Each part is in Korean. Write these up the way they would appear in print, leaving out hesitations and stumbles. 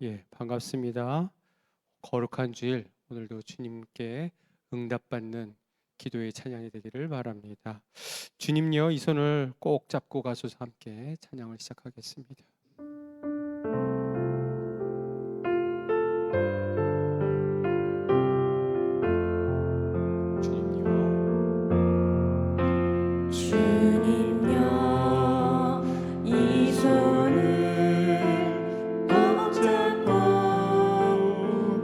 예, 반갑습니다. 거룩한 주일, 오늘도 주님께 응답받는 기도의 찬양이 되기를 바랍니다. 주님요, 이 손을 꼭 잡고 가소서. 함께 찬양을 시작하겠습니다. 주님요, 이 손을 꼭 잡고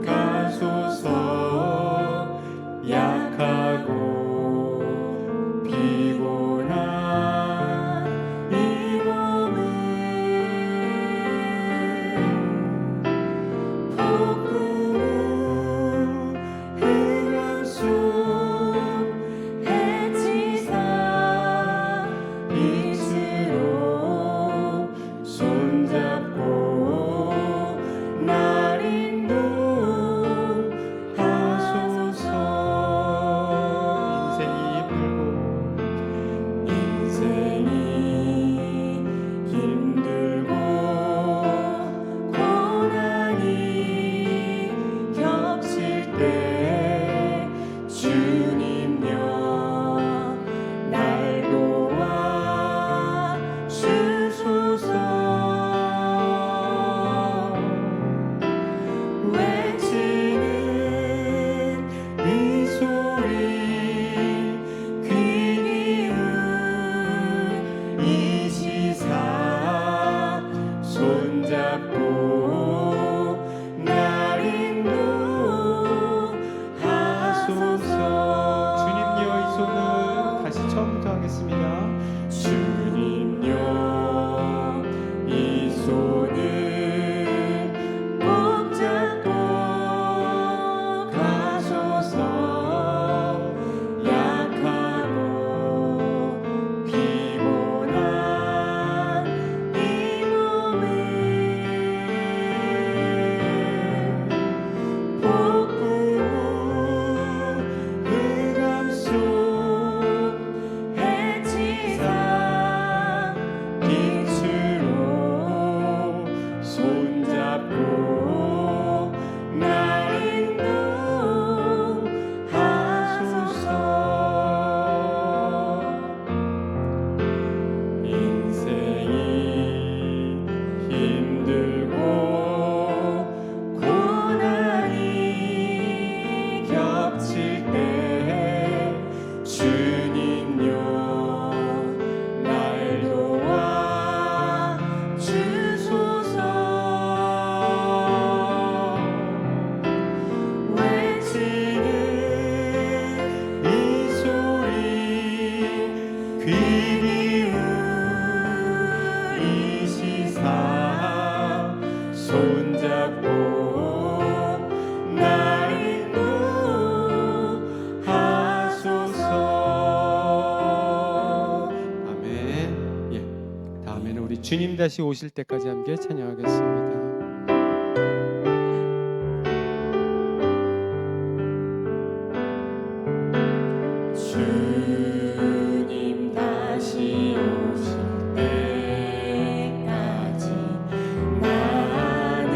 가소서. 약하고 피곤한 이 몸을 폭풍 흑암 속 해치사 빛으로 손잡고 날 인도하소서. 인생이 힘들고 고난이 겹칠 때 주님여 날 도와 주소서. 외치는 이 소리 귀 기울 이 시사 손잡고 날 인도하소서. 주님요, 이 손을 다시 처음부터 하겠습니다. 주님요, 이 손을 꼭 잡고 가소서. 약하고 피곤한 이 몸을 폭풍 흑암 속 해치사 빛으로 손잡고 날 인도하소서. 인생이 힘들고 고난이 겹칠 때 주님요 날 도와 주소서. 외치는 이 소리 귀 기울 이 시사 손잡고 날 인도하소서. 아멘. 예, 다음에는 우리 주님 다시 오실 때까지 함께 찬양하겠습니다. 주님 다시 오실 때까지 나는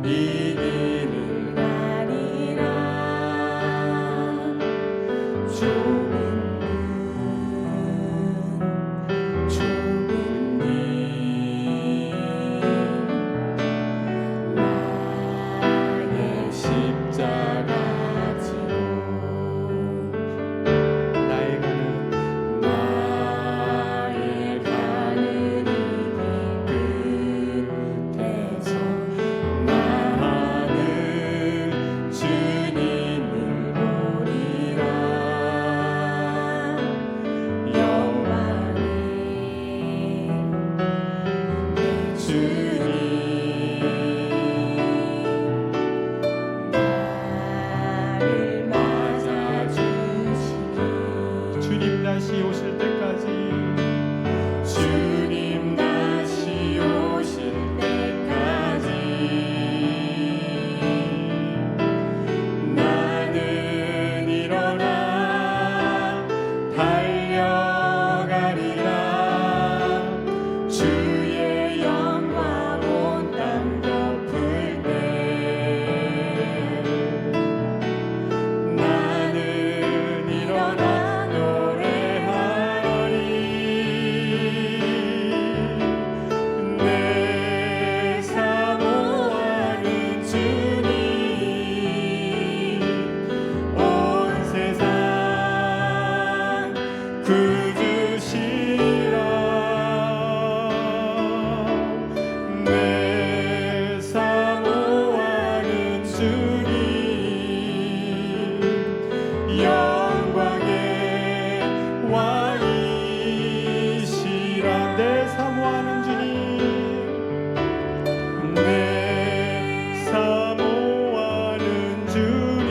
이 길을 가리라. 좁은 길 나의 십자가 지고 나의 가는 이 길 끝에서 나는 주님을 보리라. 영광의 내 주님 나를 맞아주시기. 주님 다시 오실 때까지 주님 다시 오실 때까지 나는 일어나 달려가리라. 주의 영광 온 땅 덮으리라. 주시라 내 사모하는 주님 영광의 왕이시라 내 사모하는 주님 내 사모하는 주님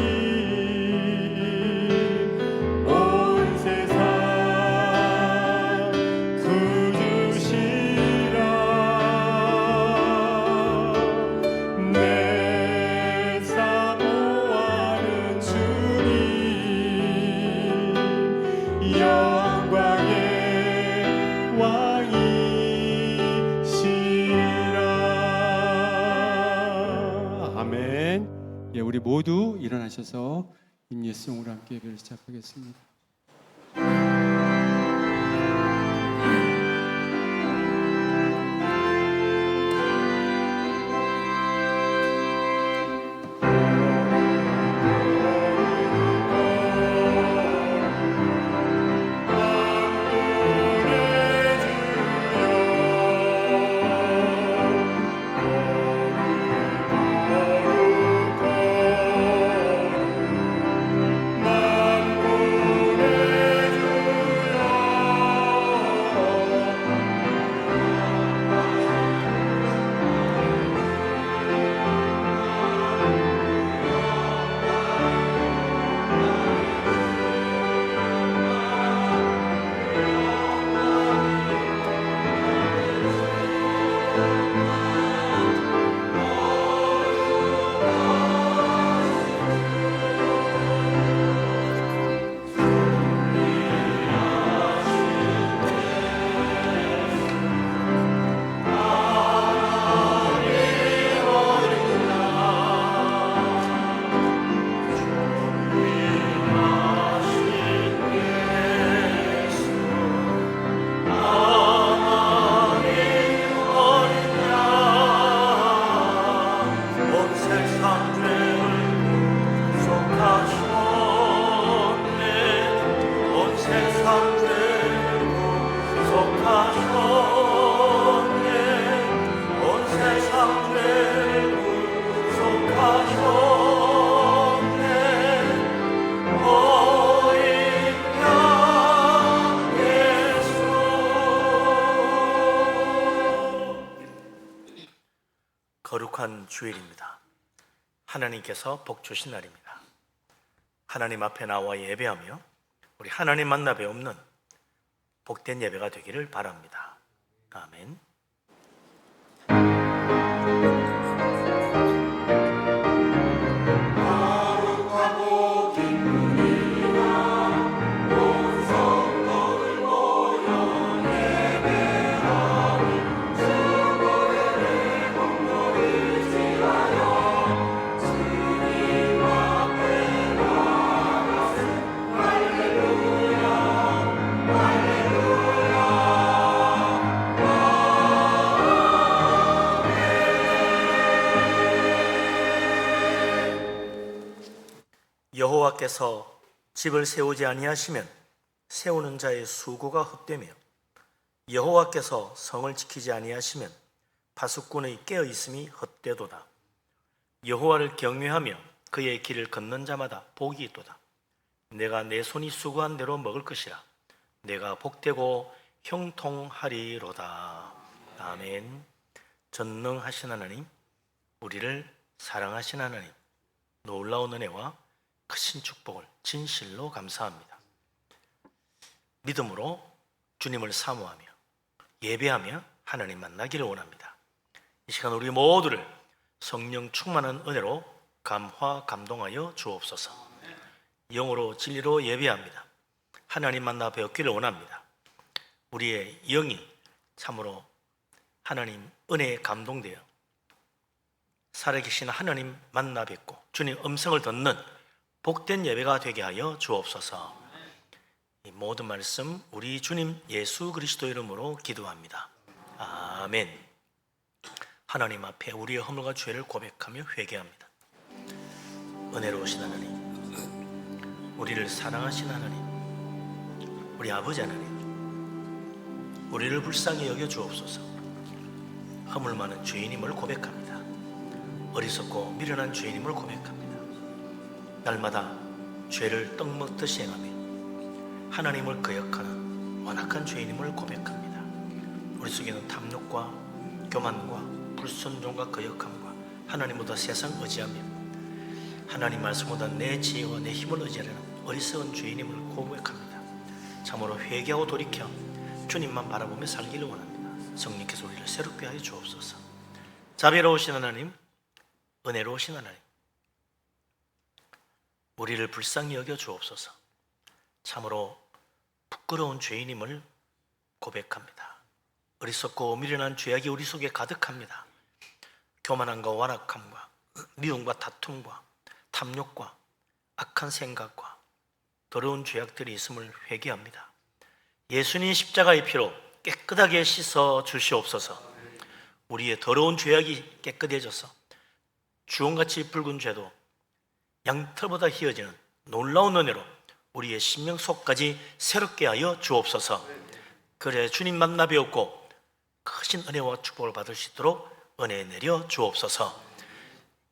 온 세상 구주시라 내 사모하는 주님 영광의 왕이시라 아멘. 예, 우리 모두 일어나셔서 임예송으로 함께 예배를 시작하겠습니다. 거룩한 주일입니다. 하나님께서 복 주신 날입니다. 하나님 앞에 나와 예배하며 우리 하나님 만나 배우는 복된 예배가 되기를 바랍니다. 아멘. 여호와께서 집을 세우지 아니하시면 세우는 자의 수고가 헛되며 여호와께서 성을 지키지 아니하시면 파수꾼의 깨어 있음이 헛되도다. 여호와를 경외하며 그의 길을 걷는 자마다 복이 있도다. 내가 내 손이 수고한 대로 먹을 것이라. 내가 복되고 형통하리로다. 아멘. 전능하신 하나님, 우리를 사랑하신 하나님, 놀라운 은혜와 크신 축복을 진실로 감사합니다. 믿음으로 주님을 사모하며 예배하며 하나님 만나기를 원합니다. 이 시간 우리 모두를 성령 충만한 은혜로 감화 감동하여 주옵소서. 영으로 진리로 예배합니다. 하나님 만나 배웠기를 원합니다. 우리의 영이 참으로 하나님 은혜에 감동되어 살아계신 하나님 만나 뵙고 주님 음성을 듣는 복된 예배가 되게 하여 주옵소서. 이 모든 말씀 우리 주님 예수 그리스도 이름으로 기도합니다. 아멘. 하나님 앞에 우리의 허물과 죄를 고백하며 회개합니다. 은혜로우신 하나님, 우리를 사랑하신 하나님, 우리 아버지 하나님, 우리를 불쌍히 여겨 주옵소서. 허물 많은 죄인임을 고백합니다. 어리석고 미련한 죄인임을 고백합니다. 날마다 죄를 떡먹듯이 행하며 하나님을 거역하는 완악한 죄인임을 고백합니다. 우리 속에는 탐욕과 교만과 불순종과 거역함과 하나님보다 세상 의지하며 하나님 말씀보다 내 지혜와 내 힘을 의지하는 어리석은 죄인임을 고백합니다. 참으로 회개하고 돌이켜 주님만 바라보며 살기를 원합니다. 성령께서 우리를 새롭게 하여 주옵소서. 자비로우신 하나님, 은혜로우신 하나님, 우리를 불쌍히 여겨 주옵소서. 참으로 부끄러운 죄인임을 고백합니다. 어리석고 미련한 죄악이 우리 속에 가득합니다. 교만함과 완악함과 미움과 다툼과 탐욕과 악한 생각과 더러운 죄악들이 있음을 회개합니다. 예수님 십자가의 피로 깨끗하게 씻어 주시옵소서. 우리의 더러운 죄악이 깨끗해져서 주홍같이 붉은 죄도 양털보다 희어지는 놀라운 은혜로 우리의 심령 속까지 새롭게 하여 주옵소서. 그래 주님 만나 배웠고 크신 은혜와 축복을 받을 수 있도록 은혜 내려 주옵소서.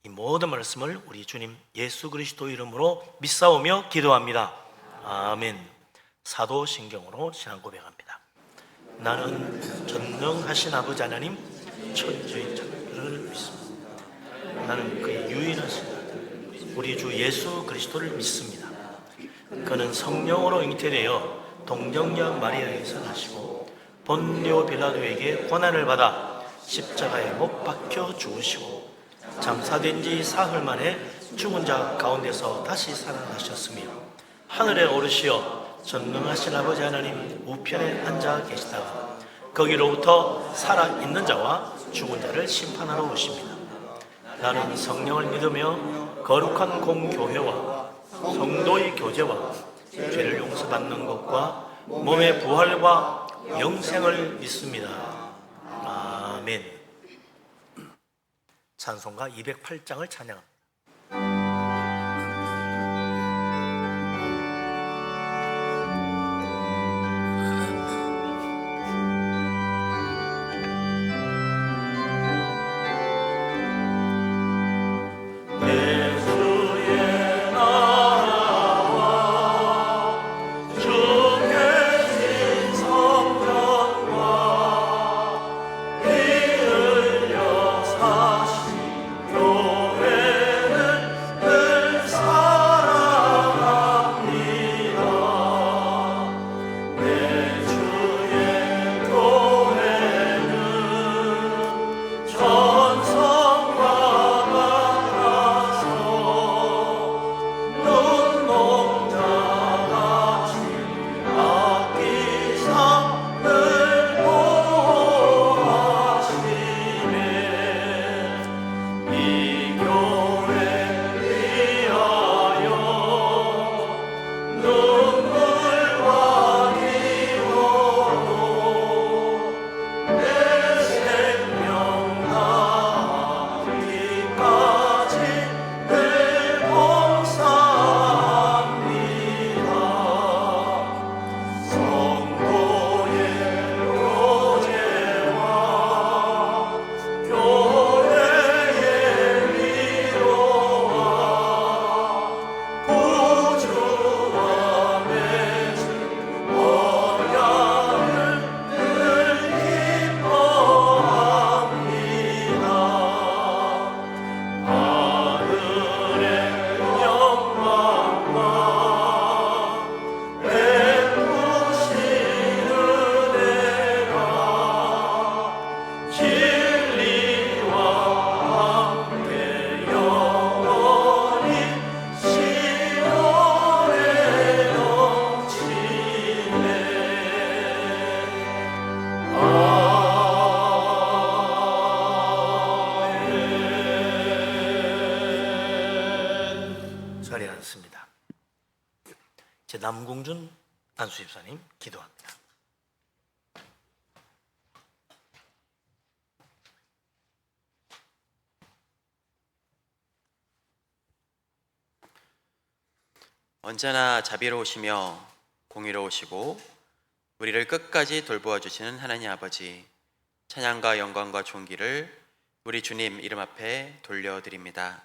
이 모든 말씀을 우리 주님 예수 그리스도 이름으로 믿사오며 기도합니다. 아멘. 사도신경으로 신앙 고백합니다. 나는 전능하신 아버지 하나님 천주의 자를 믿습니다. 나는 그의 유일하신 아들 우리 주 예수 그리스도를 믿습니다. 그는 성령으로 잉태되어 동정녀 마리아에서 나시고 본디오 빌라도에게 고난을 받아 십자가에 못 박혀 죽으시고 장사된 지 사흘 만에 죽은 자 가운데서 다시 살아나셨으며 하늘에 오르시어 전능하신 아버지 하나님 우편에 앉아 계시다가 거기로부터 살아있는 자와 죽은 자를 심판하러 오십니다. 나는 성령을 믿으며 거룩한 공교회와 성도의 교제와 죄를 용서받는 것과 몸의 부활과 영생을 믿습니다. 아멘. 찬송가 208장을 찬양합니다. 자리에 앉습니다. 제 남궁준 안수집사님 기도합니다. 언제나 자비로우시며 공의로우시고 우리를 끝까지 돌보아 주시는 하나님 아버지, 찬양과 영광과 존귀를 우리 주님 이름 앞에 돌려드립니다.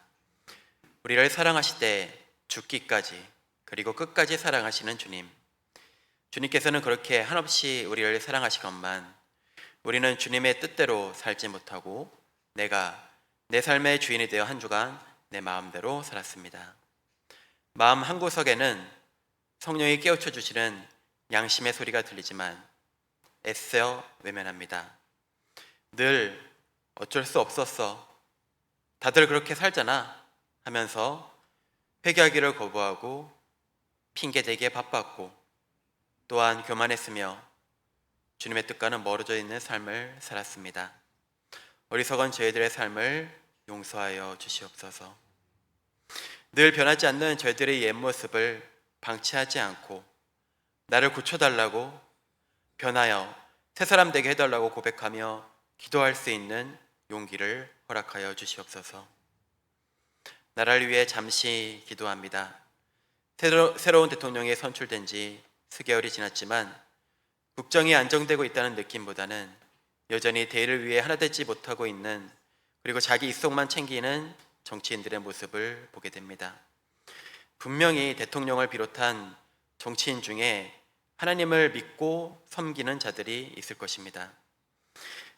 우리를 사랑하시되 죽기까지 그리고 끝까지 사랑하시는 주님, 주님께서는 그렇게 한없이 우리를 사랑하시건만 우리는 주님의 뜻대로 살지 못하고 내가 내 삶의 주인이 되어 한 주간 내 마음대로 살았습니다. 마음 한구석에는 성령이 깨우쳐 주시는 양심의 소리가 들리지만 애써 외면합니다. 늘 어쩔 수 없었어, 다들 그렇게 살잖아 하면서 회개하기를 거부하고 핑계대기에 바빴고 또한 교만했으며 주님의 뜻과는 멀어져 있는 삶을 살았습니다. 어리석은 저희들의 삶을 용서하여 주시옵소서. 늘 변하지 않는 저희들의 옛 모습을 방치하지 않고 나를 고쳐달라고, 변하여 새 사람 되게 해달라고 고백하며 기도할 수 있는 용기를 허락하여 주시옵소서. 나라를 위해 잠시 기도합니다. 새로운 대통령이 선출된 지 수개월이 지났지만 국정이 안정되고 있다는 느낌보다는 여전히 대의를 위해 하나 되지 못하고 있는, 그리고 자기 입속만 챙기는 정치인들의 모습을 보게 됩니다. 분명히 대통령을 비롯한 정치인 중에 하나님을 믿고 섬기는 자들이 있을 것입니다.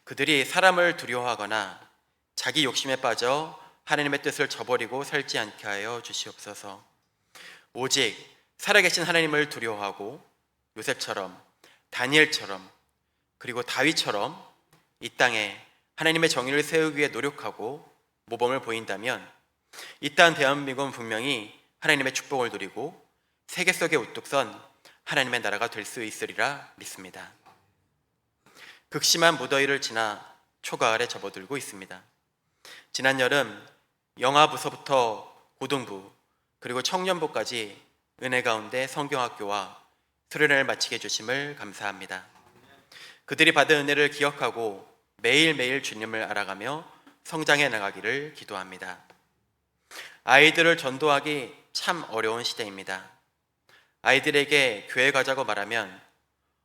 그들이 사람을 두려워하거나 자기 욕심에 빠져 하나님의 뜻을 저버리고 살지 않게 하여 주시옵소서. 오직 살아계신 하나님을 두려워하고 요셉처럼, 다니엘처럼, 그리고 다윗처럼 이 땅에 하나님의 정의를 세우기 위해 노력하고 모범을 보인다면 이 땅 대한민국은 분명히 하나님의 축복을 누리고 세계 속에 우뚝 선 하나님의 나라가 될 수 있으리라 믿습니다. 극심한 무더위를 지나 초가을에 접어들고 있습니다. 지난 여름 영아부서부터 고등부 그리고 청년부까지 은혜 가운데 성경학교와 수련회를 마치게 해주심을 감사합니다. 그들이 받은 은혜를 기억하고 매일매일 주님을 알아가며 성장해 나가기를 기도합니다. 아이들을 전도하기 참 어려운 시대입니다. 아이들에게 교회 가자고 말하면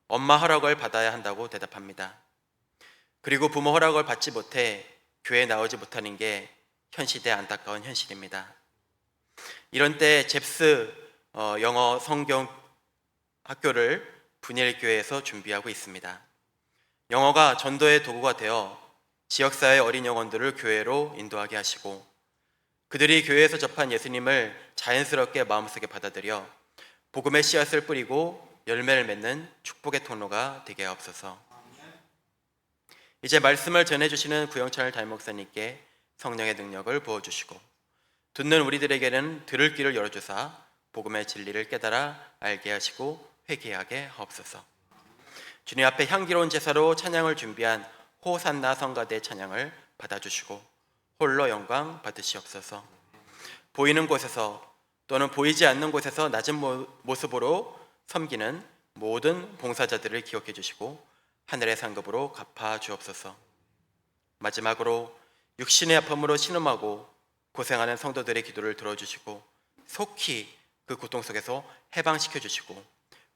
엄마 허락을 받아야 한다고 대답합니다. 그리고 부모 허락을 받지 못해 교회에 나오지 못하는 게 현 시대의 안타까운 현실입니다. 이런 때 잽스 영어 성경 학교를 분일교회에서 준비하고 있습니다. 영어가 전도의 도구가 되어 지역사회 어린 영혼들을 교회로 인도하게 하시고 그들이 교회에서 접한 예수님을 자연스럽게 마음속에 받아들여 복음의 씨앗을 뿌리고 열매를 맺는 축복의 통로가 되게 하옵소서. 이제 말씀을 전해주시는 구영찬을 담임목사님께 성령의 능력을 부어주시고 듣는 우리들에게는 들을 귀를 열어주사 복음의 진리를 깨달아 알게 하시고 회개하게 하옵소서. 주님 앞에 향기로운 제사로 찬양을 준비한 호산나 성가대 찬양을 받아주시고 홀로 영광 받으시옵소서. 보이는 곳에서 또는 보이지 않는 곳에서 낮은 모습으로 섬기는 모든 봉사자들을 기억해 주시고 하늘의 상급으로 갚아 주옵소서. 마지막으로 육신의 아픔으로 신음하고 고생하는 성도들의 기도를 들어주시고 속히 그 고통 속에서 해방시켜 주시고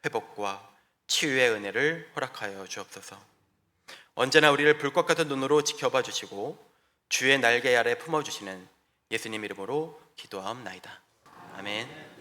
회복과 치유의 은혜를 허락하여 주옵소서. 언제나 우리를 불꽃 같은 눈으로 지켜봐 주시고 주의 날개 아래 품어주시는 예수님 이름으로 기도하옵나이다. 아멘.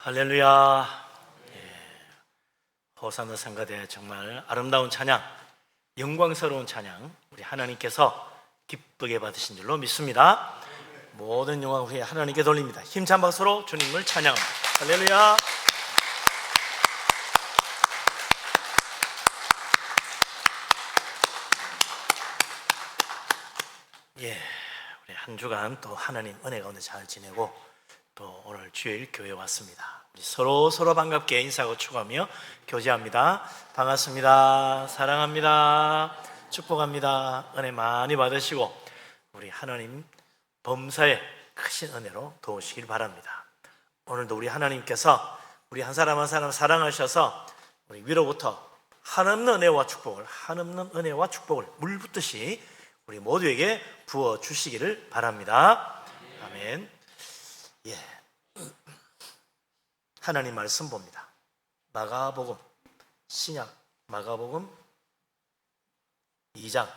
할렐루야. 호산나 성가대 정말 아름다운 찬양, 영광스러운 찬양 우리 하나님께서 기쁘게 받으신 줄로 믿습니다. 모든 영광 우리 하나님께 돌립니다. 힘찬 박수로 주님을 찬양합니다. 할렐루야. 우리 한 주간 또 하나님 은혜 가운데 잘 지내고 또 오늘 주일 교회 왔습니다. 우리 서로 반갑게 인사하고 축하하며 교제합니다. 반갑습니다. 사랑합니다. 축복합니다. 은혜 많이 받으시고 우리 하나님 범사에 크신 은혜로 도우시길 바랍니다. 오늘도 우리 하나님께서 우리 한 사람 한 사람 사랑하셔서 우리 위로부터 한없는 은혜와 축복을 물 붓듯이 우리 모두에게 부어 주시기를 바랍니다. 아멘. 하나님 말씀 봅니다. 마가복음, 신약 마가복음 2장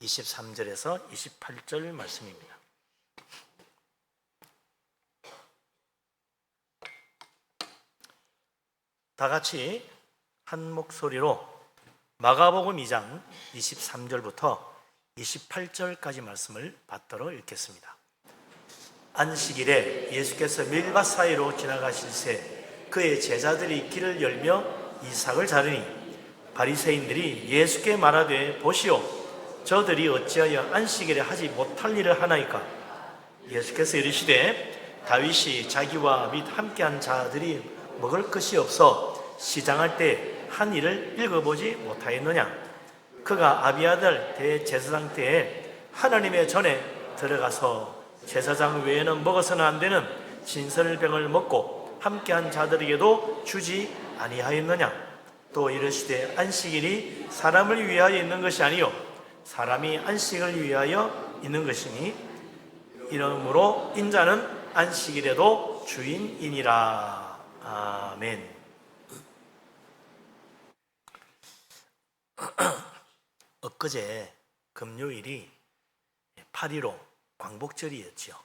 23절에서 28절 말씀입니다. 다 같이 한 목소리로 마가복음 2장 23절부터 28절까지 말씀을 받들어 읽겠습니다. 안식일에 예수께서 밀밭 사이로 지나가실새 그의 제자들이 길을 열며 이삭을 자르니 바리새인들이 예수께 말하되 보시오 저들이 어찌하여 안식일에 하지 못할 일을 하나이까. 예수께서 이르시되 다윗이 자기와 및 함께한 자들이 먹을 것이 없어 시장할 때 한 일을 읽어보지 못하였느냐. 그가 아비아들 대제사장 때에 하나님의 전에 들어가서 제사장 외에는 먹어서는 안 되는 진설병을 먹고 함께한 자들에게도 주지 아니하였느냐. 또 이르시되 안식일이 사람을 위하여 있는 것이 아니요 사람이 안식을 위하여 있는 것이니 이러므로 인자는 안식일에도 주인이니라. 아멘. 엊그제 금요일이 8.15 광복절이었죠.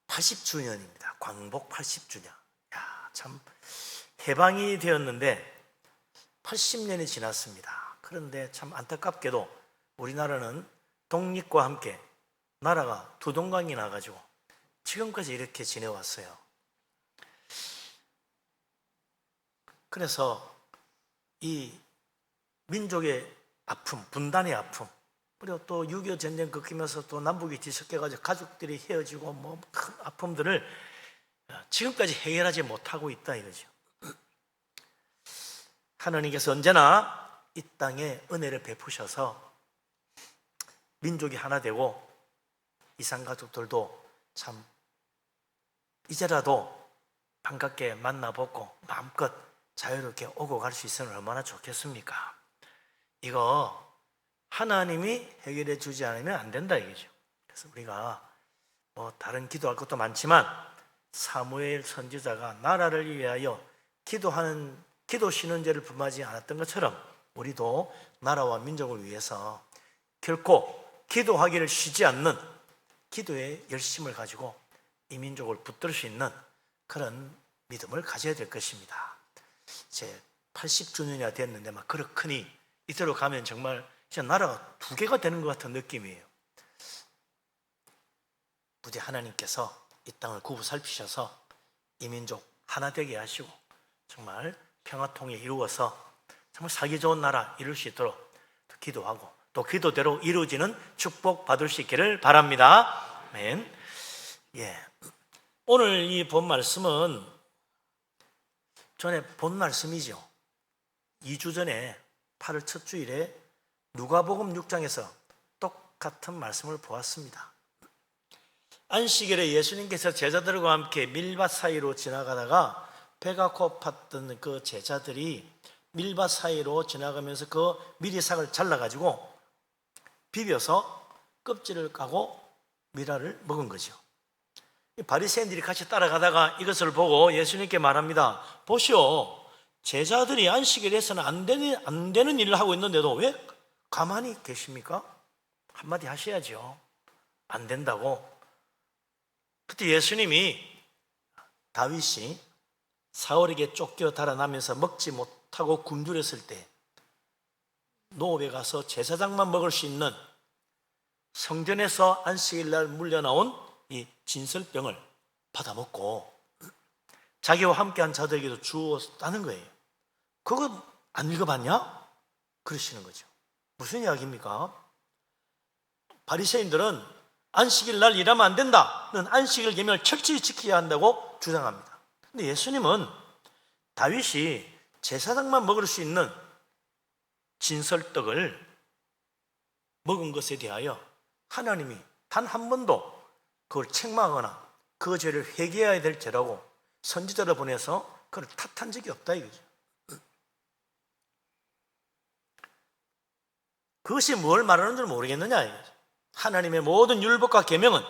80주년입니다. 광복 80주년. 참 해방이 되었는데 80년이 지났습니다. 그런데 참 안타깝게도 우리나라는 독립과 함께 나라가 두동강이 나가지고 지금까지 이렇게 지내왔어요. 그래서 이 민족의 아픔, 분단의 아픔, 그리고 또 6.25 전쟁 겪으면서 또 남북이 뒤섞여가지고 가족들이 헤어지고 뭐 큰 아픔들을 지금까지 해결하지 못하고 있다 이거죠. 하나님께서 언제나 이 땅에 은혜를 베푸셔서 민족이 하나 되고 이산가족들도 참 이제라도 반갑게 만나보고 마음껏 자유롭게 오고 갈 수 있으면 얼마나 좋겠습니까? 이거 하나님이 해결해 주지 않으면 안 된다 이거죠. 그래서 우리가 뭐 다른 기도할 것도 많지만 사무엘 선지자가 나라를 위하여 기도 신원제를 범하지 않았던 것처럼 우리도 나라와 민족을 위해서 결코 기도하기를 쉬지 않는 기도의 열심을 가지고 이 민족을 붙들 수 있는 그런 믿음을 가져야 될 것입니다. 이제 80주년이 됐는데 막 그렇거니 이대로 가면 정말 진짜 나라가 두 개가 되는 것 같은 느낌이에요. 부디 하나님께서 이 땅을 구부 살피셔서 이 민족 하나 되게 하시고 정말 평화통일 이루어서 정말 살기 좋은 나라 이룰 수 있도록 기도하고 또 기도대로 이루어지는 축복 받을 수 있기를 바랍니다. 아멘. 오늘 이 본 말씀은 전에 본 말씀이죠. 2주 전에 8월 첫 주일에 누가복음 6장에서 똑같은 말씀을 보았습니다. 안식일에 예수님께서 제자들과 함께 밀밭 사이로 지나가다가 배가 고팠던 그 제자들이 밀밭 사이로 지나가면서 그 미리삭을 잘라가지고 비벼서 껍질을 까고 미라를 먹은 거죠. 바리새인들이 같이 따라가다가 이것을 보고 예수님께 말합니다. 보시오, 제자들이 안식일에서는 안 되는 일을 하고 있는데도 왜 가만히 계십니까? 한마디 하셔야죠. 안 된다고. 그때 예수님이 다윗이 사울에게 쫓겨 달아나면서 먹지 못하고 굶주렸을 때 노업에 가서 제사장만 먹을 수 있는 성전에서 안식일 날 물려나온 이 진설병을 받아먹고 자기와 함께한 자들에게도 주었다는 거예요. 그거 안 읽어봤냐? 그러시는 거죠. 무슨 이야기입니까? 바리새인들은 안식일 날 일하면 안 된다는 안식일 계명을 철저히 지켜야 한다고 주장합니다. 근데 예수님은 다윗이 제사장만 먹을 수 있는 진설떡을 먹은 것에 대하여 하나님이 단 한 번도 그걸 책망하거나 그 죄를 회개해야 될 죄라고 선지자를 보내서 그걸 탓한 적이 없다 이거죠. 그것이 뭘 말하는 줄 모르겠느냐 이거죠. 하나님의 모든 율법과 계명은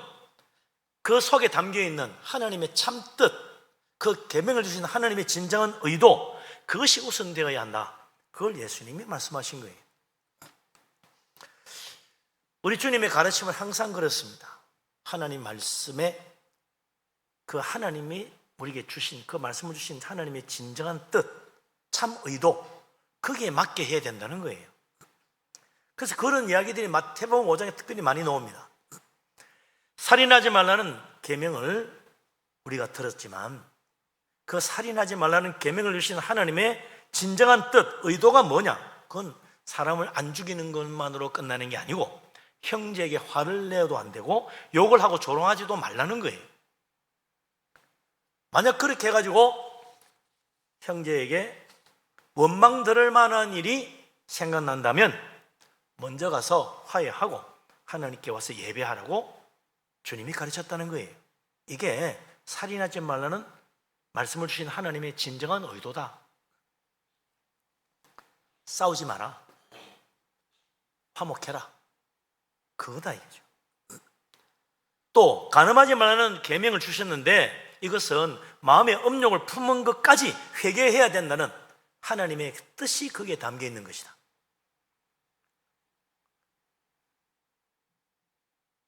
그 속에 담겨있는 하나님의 참뜻, 그 계명을 주신 하나님의 진정한 의도, 그것이 우선되어야 한다. 그걸 예수님이 말씀하신 거예요. 우리 주님의 가르침은 항상 그렇습니다. 하나님 말씀에 그 하나님이 우리에게 주신 그 말씀을 주신 하나님의 진정한 뜻, 참 의도, 거기에 맞게 해야 된다는 거예요. 그래서 그런 이야기들이 마태복음 5장에 특별히 많이 나옵니다. 살인하지 말라는 계명을 우리가 들었지만 그 살인하지 말라는 계명을 주신 하나님의 진정한 뜻, 의도가 뭐냐? 그건 사람을 안 죽이는 것만으로 끝나는 게 아니고 형제에게 화를 내어도 안 되고 욕을 하고 조롱하지도 말라는 거예요. 만약 그렇게 해가지고 형제에게 원망 들을 만한 일이 생각난다면 먼저 가서 화해하고 하나님께 와서 예배하라고 주님이 가르쳤다는 거예요. 이게 살인하지 말라는 말씀을 주신 하나님의 진정한 의도다. 싸우지 마라, 화목해라, 그거다 이거죠. 또 간음하지 말라는 계명을 주셨는데 이것은 마음의 음욕을 품은 것까지 회개해야 된다는 하나님의 뜻이 거기에 담겨 있는 것이다.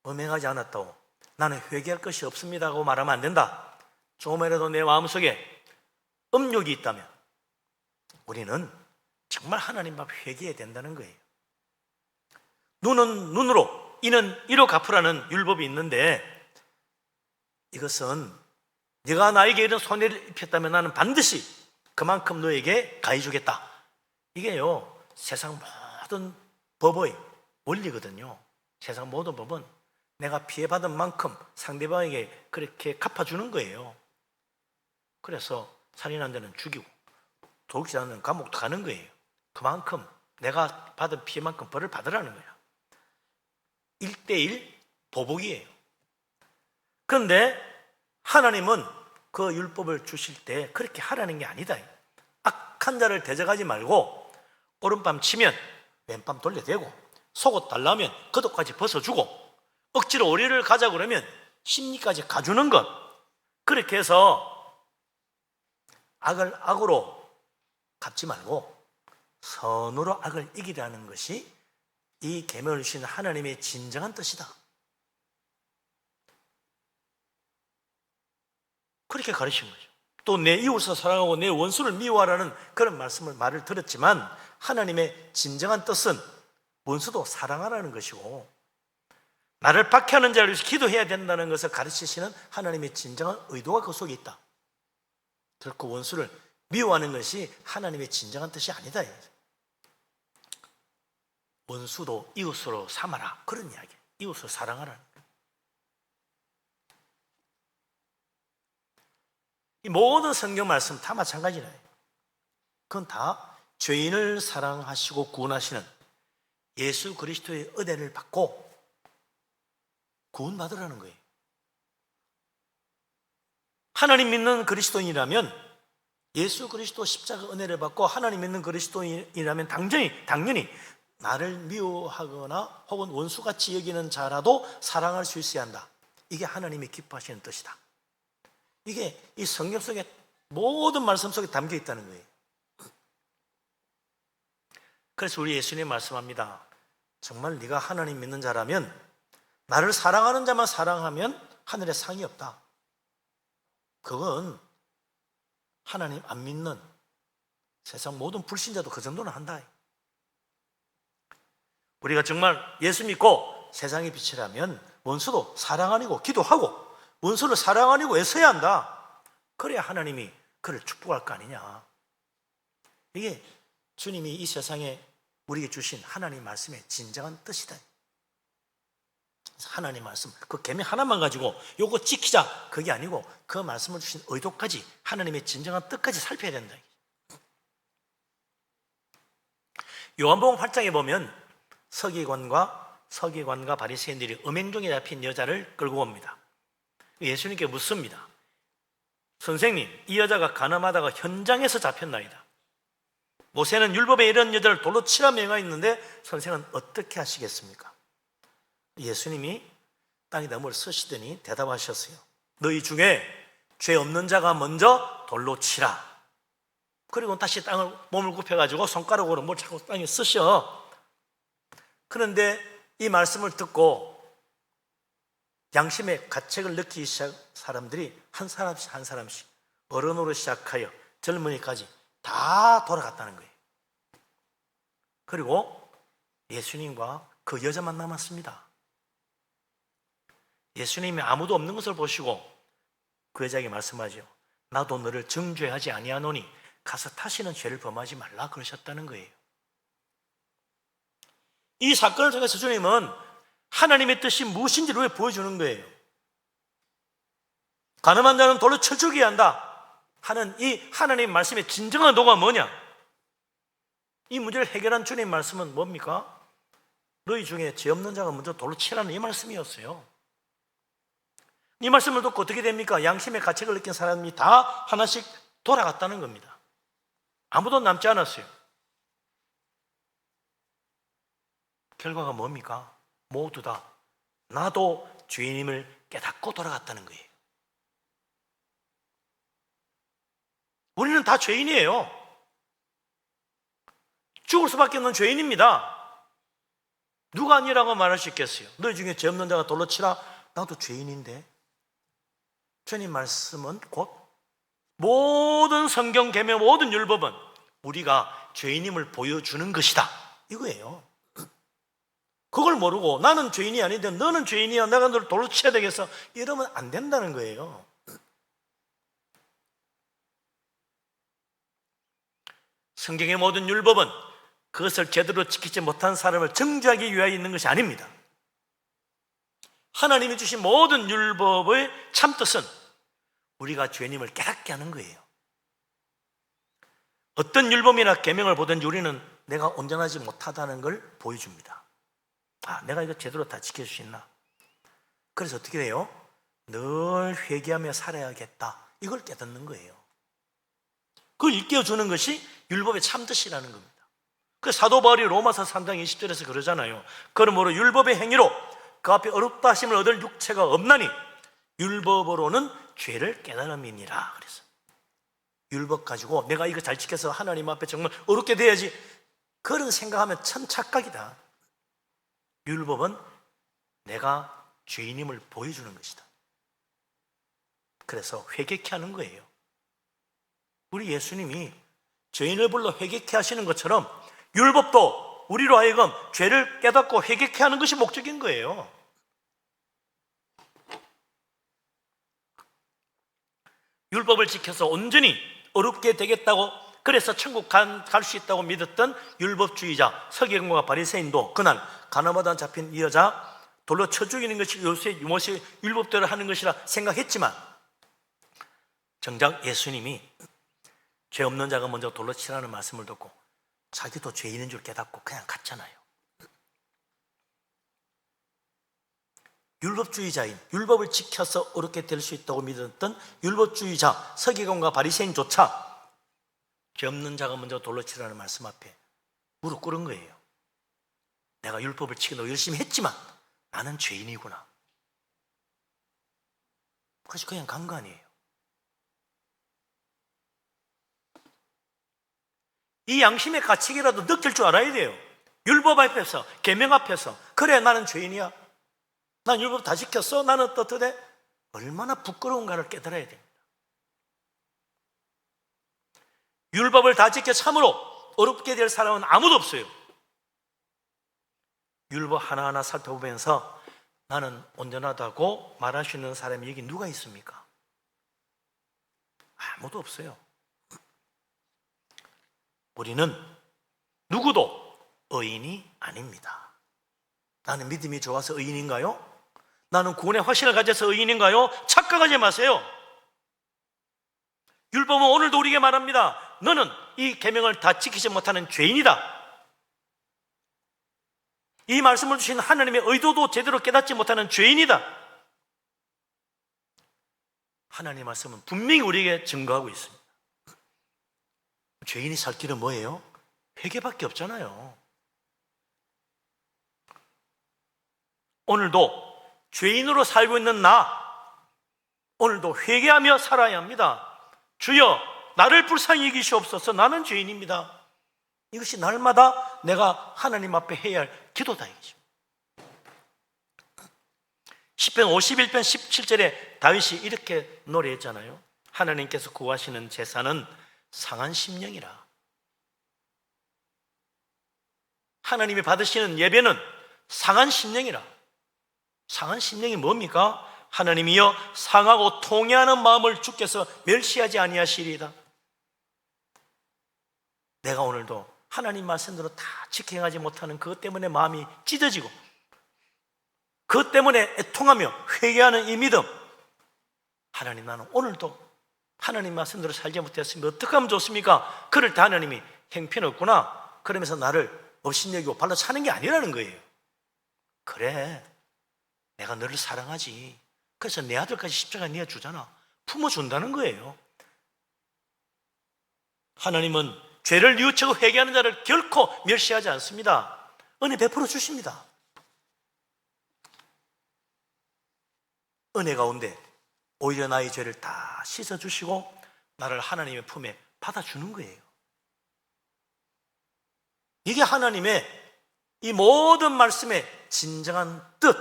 음행하지 않았다고 나는 회개할 것이 없습니다고 말하면 안 된다. 조금이라도 내 마음속에 음욕이 있다면 우리는 정말 하나님 앞 회개해야 된다는 거예요. 눈은 눈으로, 이는 이로 갚으라는 율법이 있는데 이것은 네가 나에게 이런 손해를 입혔다면 나는 반드시 그만큼 너에게 가해주겠다. 이게요, 세상 모든 법의 원리거든요. 세상 모든 법은 내가 피해받은 만큼 상대방에게 그렇게 갚아주는 거예요. 그래서 살인한 자는 죽이고 도둑질하는 자는 감옥도 가는 거예요. 그만큼 내가 받은 피해만큼 벌을 받으라는 거야. 1:1 보복이에요. 그런데 하나님은 그 율법을 주실 때 그렇게 하라는 게 아니다. 악한 자를 대적하지 말고 오른밤 치면 왼밤 돌려대고 속옷 달라면 겉옷까지 벗어주고 억지로 오리를 가자 그러면 심리까지 가주는 것, 그렇게 해서 악을 악으로 갚지 말고 선으로 악을 이기라는 것이 이 계명을 주신 하나님의 진정한 뜻이다. 그렇게 가르친 거죠. 또 내 이웃을 사랑하고 내 원수를 미워하라는 그런 말을 들었지만 하나님의 진정한 뜻은 원수도 사랑하라는 것이고 나를 박해하는 자를 위해서 기도해야 된다는 것을 가르치시는 하나님의 진정한 의도가 그 속에 있다. 결코 원수를 미워하는 것이 하나님의 진정한 뜻이 아니다. 원수도 이웃으로 삼아라, 그런 이야기. 이웃을 사랑하라는 거예요. 이 모든 성경 말씀 다 마찬가지네요. 그건 다 죄인을 사랑하시고 구원하시는 예수 그리스도의 은혜를 받고 구원받으라는 거예요. 하나님 믿는 그리스도인이라면 예수 그리스도 십자가 은혜를 받고 하나님 믿는 그리스도인이라면 당연히 나를 미워하거나 혹은 원수같이 여기는 자라도 사랑할 수 있어야 한다. 이게 하나님이 기뻐하시는 뜻이다. 이게 이 성경 속에 모든 말씀 속에 담겨 있다는 거예요. 그래서 우리 예수님 말씀합니다. 정말 네가 하나님 믿는 자라면 나를 사랑하는 자만 사랑하면 하늘에 상이 없다. 그건 하나님 안 믿는 세상 모든 불신자도 그 정도는 한다. 우리가 정말 예수 믿고 세상의 빛이라면 원수도 사랑 아니고 기도하고 원수를 사랑 아니고 애써야 한다. 그래야 하나님이 그를 축복할 거 아니냐. 이게 주님이 이 세상에 우리에게 주신 하나님 말씀의 진정한 뜻이다. 하나님 말씀, 그 계명 하나만 가지고 요거 지키자 그게 아니고 그 말씀을 주신 의도까지 하나님의 진정한 뜻까지 살펴야 된다. 요한복음 8장에 보면 서기관과 바리새인들이 음행중에 잡힌 여자를 끌고 옵니다. 예수님께 묻습니다. 선생님, 이 여자가 가늠하다가 현장에서 잡혔나이다. 모세는 율법에 이런 여자를 돌로 치라 명하였는데 선생은 어떻게 하시겠습니까? 예수님이 땅에다 뭘 쓰시더니 대답하셨어요. 너희 중에 죄 없는 자가 먼저 돌로 치라. 그리고 다시 땅을 몸을 굽혀가지고 손가락으로 뭘 자꾸 땅에 쓰셔. 그런데 이 말씀을 듣고 양심의 가책을 느끼기 시작한 사람들이 한 사람씩 어른으로 시작하여 젊은이까지 다 돌아갔다는 거예요. 그리고 예수님과 그 여자만 남았습니다. 예수님이 아무도 없는 것을 보시고 그 여자에게 말씀하죠. 나도 너를 정죄하지 아니하노니 가서 다시는 죄를 범하지 말라 그러셨다는 거예요. 이 사건을 통해서 주님은 하나님의 뜻이 무엇인지를 왜 보여주는 거예요. 가늠한 자는 돌로 쳐 죽여야 한다 하는 이 하나님의 말씀의 진정한 도가 뭐냐? 이 문제를 해결한 주님의 말씀은 뭡니까? 너희 중에 죄 없는 자가 먼저 돌로 치라는 이 말씀이었어요. 이 말씀을 듣고 어떻게 됩니까? 양심의 가책을 느낀 사람이 다 하나씩 돌아갔다는 겁니다. 아무도 남지 않았어요. 결과가 뭡니까? 모두 다 나도 죄인임을 깨닫고 돌아갔다는 거예요. 우리는 다 죄인이에요. 죽을 수밖에 없는 죄인입니다. 누가 아니라고 말할 수 있겠어요? 너희 중에 죄 없는 자가 돌로 치라. 나도 죄인인데. 주님 말씀은 곧 모든 성경 계명 모든 율법은 우리가 죄인임을 보여주는 것이다 이거예요. 그걸 모르고 나는 죄인이 아닌데 너는 죄인이야 내가 너를 돌로 쳐야 되겠어 이러면 안 된다는 거예요. 성경의 모든 율법은 그것을 제대로 지키지 못한 사람을 정죄하기 위하여 있는 것이 아닙니다. 하나님이 주신 모든 율법의 참뜻은 우리가 죄인임을 깨닫게 하는 거예요. 어떤 율법이나 계명을 보든지 우리는 내가 온전하지 못하다는 걸 보여줍니다. 아, 내가 이거 제대로 다 지킬 수 있나? 그래서 어떻게 돼요? 늘 회개하며 살아야겠다. 이걸 깨닫는 거예요. 그걸 일깨워주는 것이 율법의 참뜻이라는 겁니다. 그 사도 바울이 로마서 3장 20절에서 그러잖아요. 그러므로 율법의 행위로 그 앞에 어렵다 하심을 얻을 육체가 없나니 율법으로는 죄를 깨달음이니라. 그래서 율법 가지고 내가 이거 잘 지켜서 하나님 앞에 정말 어렵게 돼야지 그런 생각하면 참 착각이다. 율법은 내가 죄인임을 보여주는 것이다. 그래서 회개케 하는 거예요. 우리 예수님이 죄인을 불러 회개케 하시는 것처럼 율법도 우리로 하여금 죄를 깨닫고 회개케 하는 것이 목적인 거예요. 율법을 지켜서 온전히 어렵게 되겠다고 그래서 천국 갈 수 있다고 믿었던 율법주의자 서기관과 바리새인도 그날 가늠하다 잡힌 이 여자 돌로 쳐 죽이는 것이 모세 율법대로 하는 것이라 생각했지만 정작 예수님이 죄 없는 자가 먼저 돌로 치라는 말씀을 듣고 자기도 죄인인 줄 깨닫고 그냥 갔잖아요. 율법주의자인 율법을 지켜서 어렵게 될 수 있다고 믿었던 율법주의자 서기관과 바리새인조차 죄 없는 자가 먼저 돌로 치라는 말씀 앞에 무릎 꿇은 거예요. 내가 율법을 지키려고 열심히 했지만 나는 죄인이구나. 그래서 그냥 간 거 아니에요. 이 양심의 가책이라도 느낄 줄 알아야 돼요. 율법 앞에서 계명 앞에서 그래 나는 죄인이야. 난 율법 다 지켰어. 나는 떳떳해. 얼마나 부끄러운가를 깨달아야 됩니다. 율법을 다 지켜 참으로 어렵게 될 사람은 아무도 없어요. 율법 하나하나 살펴보면서 나는 온전하다고 말할 수 있는 사람이 여기 누가 있습니까? 아무도 없어요. 우리는 누구도 의인이 아닙니다. 나는 믿음이 좋아서 의인인가요? 나는 구원의 확신을 가져서 의인인가요? 착각하지 마세요. 율법은 오늘도 우리에게 말합니다. 너는 이 계명을 다 지키지 못하는 죄인이다. 이 말씀을 주신 하나님의 의도도 제대로 깨닫지 못하는 죄인이다. 하나님의 말씀은 분명히 우리에게 증거하고 있습니다. 죄인이 살 길은 뭐예요? 회개밖에 없잖아요. 오늘도 죄인으로 살고 있는 오늘도 회개하며 살아야 합니다. 주여, 나를 불쌍히 여기시옵소서. 나는 죄인입니다. 이것이 날마다 내가 하나님 앞에 해야 할 기도다 이거죠. 시편 51편 17절에 다윗이 이렇게 노래했잖아요. 하나님께서 구하시는 제사는 상한 심령이라. 하나님이 받으시는 예배는 상한 심령이라. 상한 심령이 뭡니까? 하나님이여, 상하고 통회하는 마음을 주께서 멸시하지 아니하시리이다. 내가 오늘도 하나님 말씀대로 다 지켜가지 못하는 그것 때문에 마음이 찢어지고 그것 때문에 애통하며 회개하는 이 믿음, 하나님, 나는 오늘도 하나님 말씀대로 살지 못했으면 어떻게 하면 좋습니까? 그럴 때 하나님이 형편없구나 그러면서 나를 업신여기고 발로 차는 게 아니라는 거예요. 그래, 내가 너를 사랑하지. 그래서 내 아들까지 십자가 내어 주잖아. 품어준다는 거예요. 하나님은 죄를 뉘우치고 회개하는 자를 결코 멸시하지 않습니다. 은혜 베풀어 주십니다. 은혜 가운데 오히려 나의 죄를 다 씻어주시고 나를 하나님의 품에 받아주는 거예요. 이게 하나님의 이 모든 말씀의 진정한 뜻,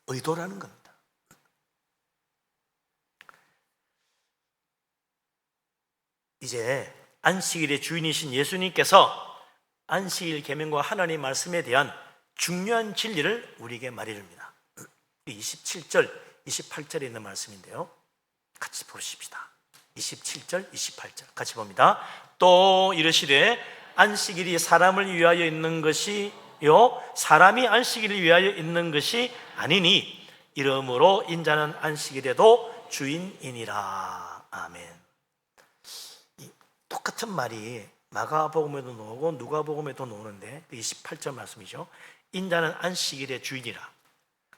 의도라는 겁니다. 이제 안식일의 주인이신 예수님께서 안식일 계명과 하나님 말씀에 대한 중요한 진리를 우리에게 말해줍니다. 27절, 28절에 있는 말씀인데요. 같이 보십시다. 27절, 28절 같이 봅니다. 또 이르시되 안식일이 사람을 위하여 있는 것이요 사람이 안식일을 위하여 있는 것이 아니니 이러므로 인자는 안식일에도 주인이니라. 아멘. 똑같은 말이 마가복음에도 나오고 누가복음에도 나오는데 28절 말씀이죠. 인자는 안식일의 주인이라.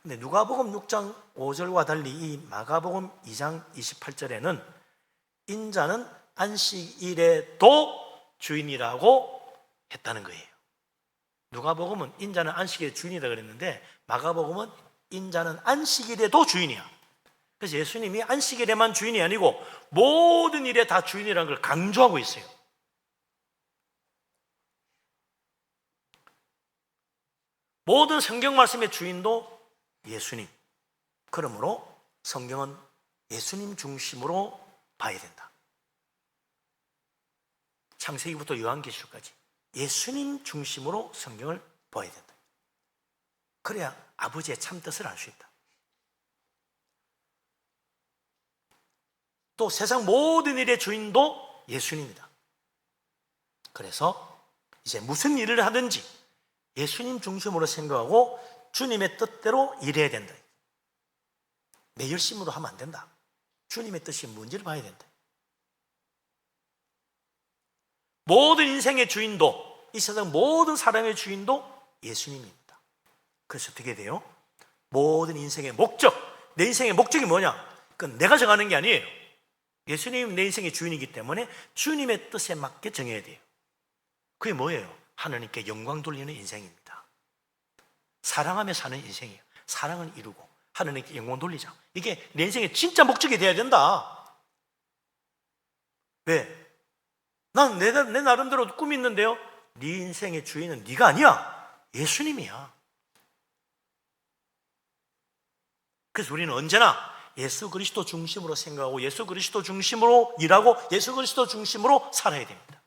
근데 누가복음 6장 5절과 달리 이 마가복음 2장 28절에는 인자는 안식일에도 주인이라고 했다는 거예요. 누가복음은 인자는 안식일의 주인이다 그랬는데 마가복음은 인자는 안식일에도 주인이야. 그래서 예수님이 안식일에만 주인이 아니고 모든 일에 다 주인이라는 걸 강조하고 있어요. 모든 성경 말씀의 주인도 예수님. 그러므로 성경은 예수님 중심으로 봐야 된다. 창세기부터 요한계시록까지 예수님 중심으로 성경을 봐야 된다. 그래야 아버지의 참뜻을 알 수 있다. 또 세상 모든 일의 주인도 예수님이다. 그래서 이제 무슨 일을 하든지 예수님 중심으로 생각하고 주님의 뜻대로 일해야 된다. 내 열심으로 하면 안 된다. 주님의 뜻이 뭔지를 봐야 된다. 모든 인생의 주인도, 이 세상 모든 사람의 주인도 예수님입니다. 그래서 어떻게 돼요? 모든 인생의 목적, 내 인생의 목적이 뭐냐? 그건 내가 정하는 게 아니에요. 예수님이 내 인생의 주인이기 때문에 주님의 뜻에 맞게 정해야 돼요. 그게 뭐예요? 하나님께 영광 돌리는 인생입니다. 사랑하며 사는 인생이에요. 사랑을 이루고 하나님께 영광 돌리자. 이게 내 인생의 진짜 목적이 돼야 된다. 왜? 난 내 나름대로 꿈이 있는데요. 네 인생의 주인은 네가 아니야. 예수님이야. 그래서 우리는 언제나 예수 그리스도 중심으로 생각하고 예수 그리스도 중심으로 일하고 예수 그리스도 중심으로 살아야 됩니다.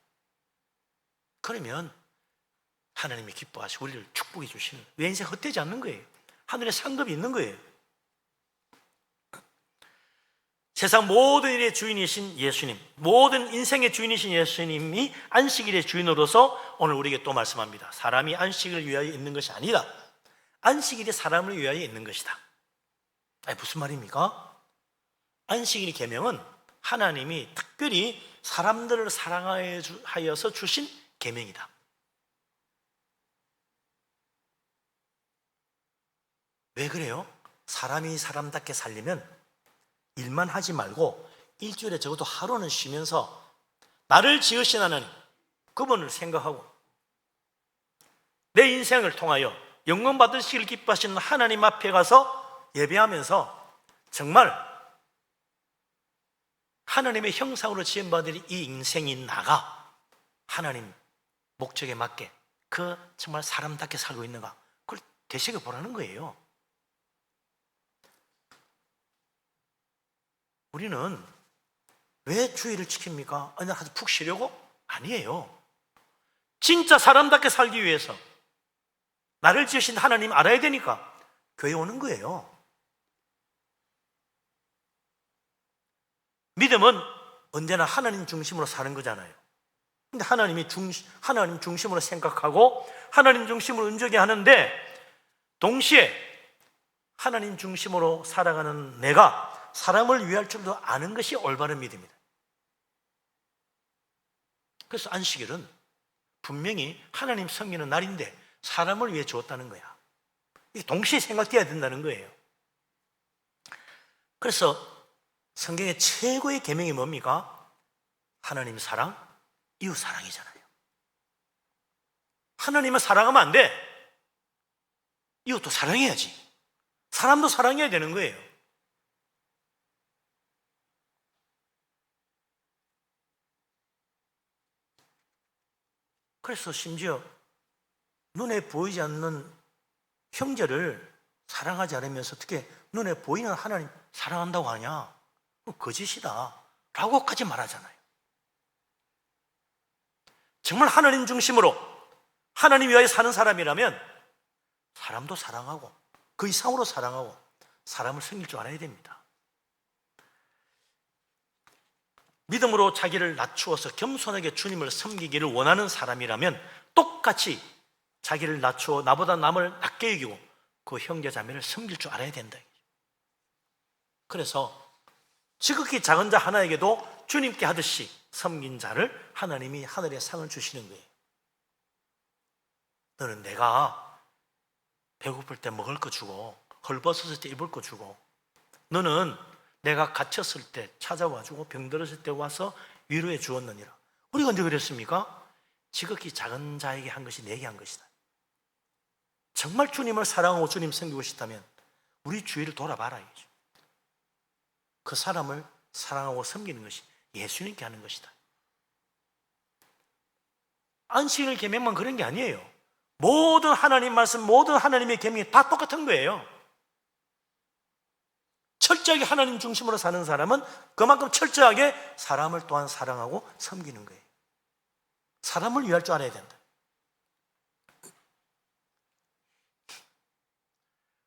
그러면 하나님이 기뻐하시고 우리를 축복해 주시는, 왜 인생 헛되지 않는 거예요. 하늘에 상급이 있는 거예요. 세상 모든 일의 주인이신 예수님, 모든 인생의 주인이신 예수님이 안식일의 주인으로서 오늘 우리에게 또 말씀합니다. 사람이 안식일을 위하여 있는 것이 아니라 안식일이 사람을 위하여 있는 것이다. 아니, 무슨 말입니까? 안식일 계명은 하나님이 특별히 사람들을 사랑하여서 주신 계명이다. 왜 그래요? 사람이 사람답게 살려면 일만 하지 말고 일주일에 적어도 하루는 쉬면서 나를 지으신 하나님, 그분을 생각하고 내 인생을 통하여 영광 받으시길 기뻐하시는 하나님 앞에 가서 예배하면서 정말 하나님의 형상으로 지음받은 이 인생인 나가 하나님 목적에 맞게 그 정말 사람답게 살고 있는가, 그걸 되새겨 보라는 거예요. 우리는 왜 주의를 지킵니까? 그냥 아주 푹 쉬려고? 아니에요. 진짜 사람답게 살기 위해서 나를 지으신 하나님 알아야 되니까 교회 오는 거예요. 믿음은 언제나 하나님 중심으로 사는 거잖아요. 근데 하나님 중심으로 생각하고 하나님 중심으로 움직여야 하는데, 동시에 하나님 중심으로 살아가는 내가 사람을 위할 줄도 아는 것이 올바른 믿음이다. 그래서 안식일은 분명히 하나님 섬기는 날인데 사람을 위해 주었다는 거야. 이게 동시에 생각돼야 된다는 거예요. 그래서 성경의 최고의 계명이 뭡니까? 하나님 사랑, 이웃 사랑이잖아요. 하나님을 사랑하면 안 돼. 이웃도 사랑해야지. 사람도 사랑해야 되는 거예요. 그래서 심지어 눈에 보이지 않는 형제를 사랑하지 않으면서 어떻게 눈에 보이는 하나님 사랑한다고 하냐? 그건 거짓이다 라고까지 말하잖아요. 정말 하나님 중심으로 하나님 위하여 사는 사람이라면 사람도 사랑하고 그 이상으로 사랑하고 사람을 섬길 줄 알아야 됩니다. 믿음으로 자기를 낮추어서 겸손하게 주님을 섬기기를 원하는 사람이라면 똑같이 자기를 낮추어 나보다 남을 낮게 여기고 그 형제 자매를 섬길 줄 알아야 된다. 그래서 지극히 작은 자 하나에게도 주님께 하듯이 섬긴 자를 하나님이 하늘의 상을 주시는 거예요. 너는 내가 배고플 때 먹을 거 주고 헐벗었을 때 입을 거 주고, 너는 내가 갇혔을 때 찾아와주고 병들었을 때 와서 위로해 주었느니라. 우리가 언제 그랬습니까? 지극히 작은 자에게 한 것이 내게 한 것이다. 정말 주님을 사랑하고 주님 섬기고 싶다면 우리 주위를 돌아봐라. 그 사람을 사랑하고 섬기는 것이 예수님께 하는 것이다. 안식일 계명만 그런 게 아니에요. 모든 하나님 말씀, 모든 하나님의 계명이 다 똑같은 거예요. 철저하게 하나님 중심으로 사는 사람은 그만큼 철저하게 사람을 또한 사랑하고 섬기는 거예요. 사람을 위할 줄 알아야 된다.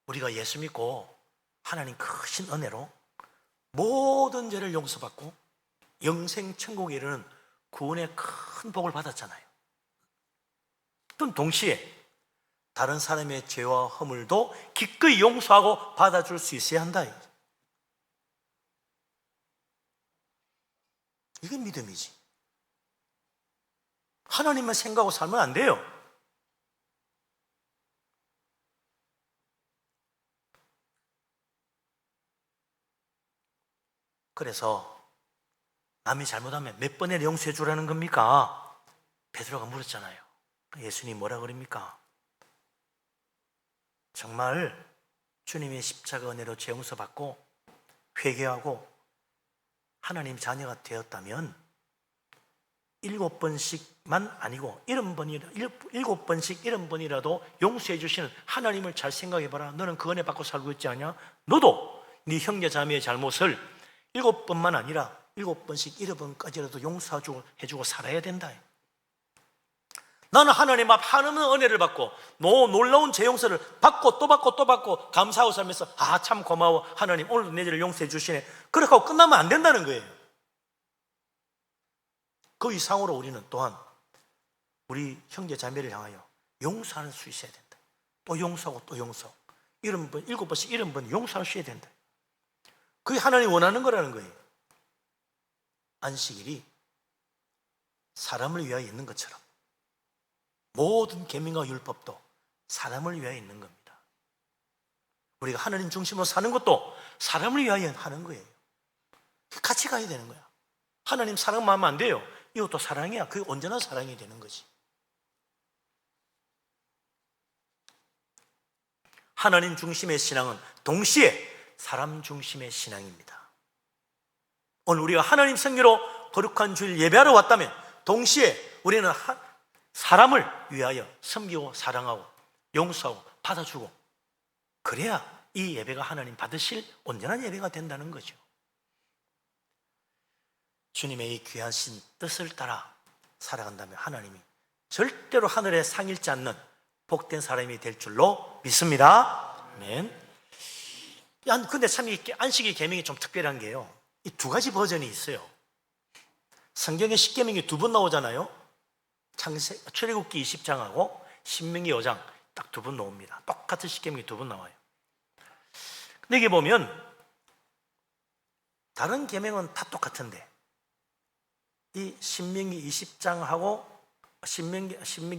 우리가 예수 믿고 하나님 크신 은혜로 모든 죄를 용서받고 영생 천국에 이르는 구원의 큰 복을 받았잖아요. 또 동시에 다른 사람의 죄와 허물도 기꺼이 용서하고 받아줄 수 있어야 한다. 이게 믿음이지. 하나님만 생각하고 살면 안 돼요. 그래서 남이 잘못하면 몇 번에 용서해 주라는 겁니까? 베드로가 물었잖아요. 예수님이 뭐라 그럽니까? 정말 주님의 십자가 은혜로 죄 용서받고 회개하고 하나님 자녀가 되었다면 7번씩만 아니고 7번씩 70번이라도 용서해 주시는 하나님을 잘 생각해봐라. 너는 그 은혜 받고 살고 있지 않냐? 너도 네 형제 자매의 잘못을 7번만 아니라 7번씩 7번까지라도 용서해주고 살아야 된다. 나는 하나님 앞 하나님의 은혜를 받고 놀라운 제 용서를 받고 또 받고 또 받고 감사하고 살면서 참 고마워 하나님 오늘도 내 죄를 용서해 주시네 그렇게 하고 끝나면 안 된다는 거예요. 그 이상으로 우리는 또한 우리 형제 자매를 향하여 용서할 수 있어야 된다. 또 용서하고 또 용서 7번씩 70번 용서할 수 있어야 된다. 그게 하나님이 원하는 거라는 거예요. 안식일이 사람을 위하여 있는 것처럼 모든 계명과 율법도 사람을 위하여 있는 겁니다. 우리가 하나님 중심으로 사는 것도 사람을 위하여 하는 거예요. 같이 가야 되는 거야. 하나님 사랑만 하면 안 돼요. 이것도 사랑이야. 그게 언제나 사랑이 되는 거지. 하나님 중심의 신앙은 동시에 사람 중심의 신앙입니다. 오늘 우리가 하나님 성기로 거룩한 주일 예배하러 왔다면 동시에 우리는 사람을 위하여 섬기고 사랑하고 용서하고 받아주고 그래야 이 예배가 하나님 받으실 온전한 예배가 된다는 거죠. 주님의 이 귀하신 뜻을 따라 살아간다면 하나님이 절대로 하늘에 상일지 않는 복된 사람이 될 줄로 믿습니다. 아멘. 근데 참 이 안식일 계명이 좀 특별한 게요. 이 두 가지 버전이 있어요. 성경에 십계명이 두 번 나오잖아요. 출애굽기 20장하고 신명기 5장 딱 두 번 나옵니다. 똑같은 십계명이 두 번 나와요. 근데 이게 보면 다른 계명은 다 똑같은데 이 신명기 20장하고 신명기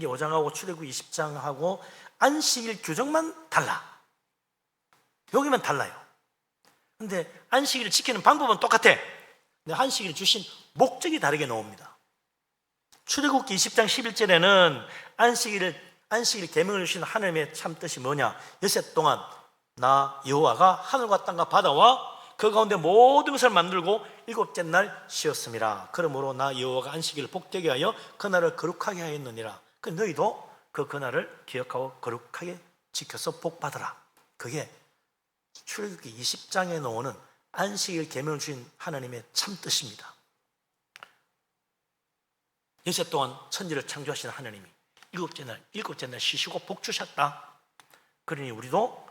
5장하고 출애굽기 20장하고 안식일 규정만 달라. 여기만 달라요. 근데 안식일을 지키는 방법은 똑같아. 근데 안식일을 주신 목적이 다르게 나옵니다. 출애굽기 20장 11절에는 안식일 계명을 주신 하나님의 참 뜻이 뭐냐? 여섯 동안 나 여호와가 하늘과 땅과 바다와 그 가운데 모든 것을 만들고 일곱째 날 쉬었습니다. 그러므로 나 여호와가 안식일을 복되게 하여 그날을 거룩하게 하였느니라. 그 너희도 그날을 기억하고 거룩하게 지켜서 복받으라. 그게 출애굽기 20장에 나오는 안식일 계명을 주신 하나님의 참 뜻입니다. 여섯 동안 천지를 창조하신 하나님이 일곱째 날 쉬시고 복 주셨다. 그러니 우리도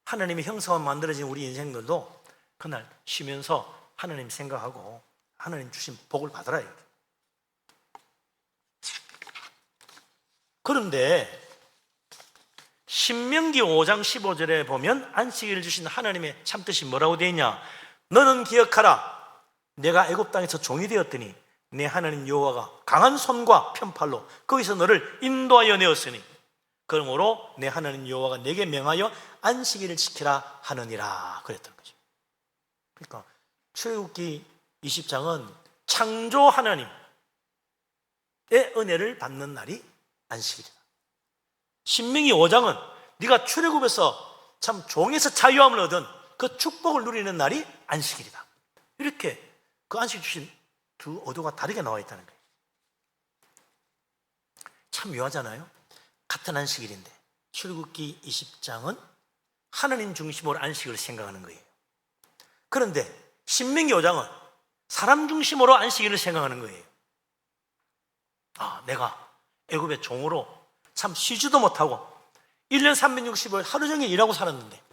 하나님의 형상으로 만들어진 우리 인생들도 그날 쉬면서 하나님 생각하고 하나님 주신 복을 받으라. 그런데 신명기 5장 15절에 보면 안식일을 주신 하나님의 참뜻이 뭐라고 되어 있냐? 너는 기억하라. 내가 애굽 땅에서 종이 되었더니 내 하나님 여호와가 강한 손과 편팔로 거기서 너를 인도하여 내었으니 그러므로 내 하나님 여호와가 내게 명하여 안식일을 지키라 하느니라 그랬던 거죠. 그러니까 출애굽기 20장은 창조 하나님의 은혜를 받는 날이 안식일이다. 신명기 5장은 네가 출애굽에서 참 종에서 자유함을 얻은 그 축복을 누리는 날이 안식일이다. 이렇게 그 안식 주신 두 어도가 다르게 나와 있다는 거예요. 참 묘하잖아요. 같은 안식일인데 출애굽기 20장은 하나님 중심으로 안식을 생각하는 거예요. 그런데 신명기 5장은 사람 중심으로 안식일을 생각하는 거예요. 내가 애굽의 종으로 참 쉬지도 못하고 1년 365일 하루 종일 일하고 살았는데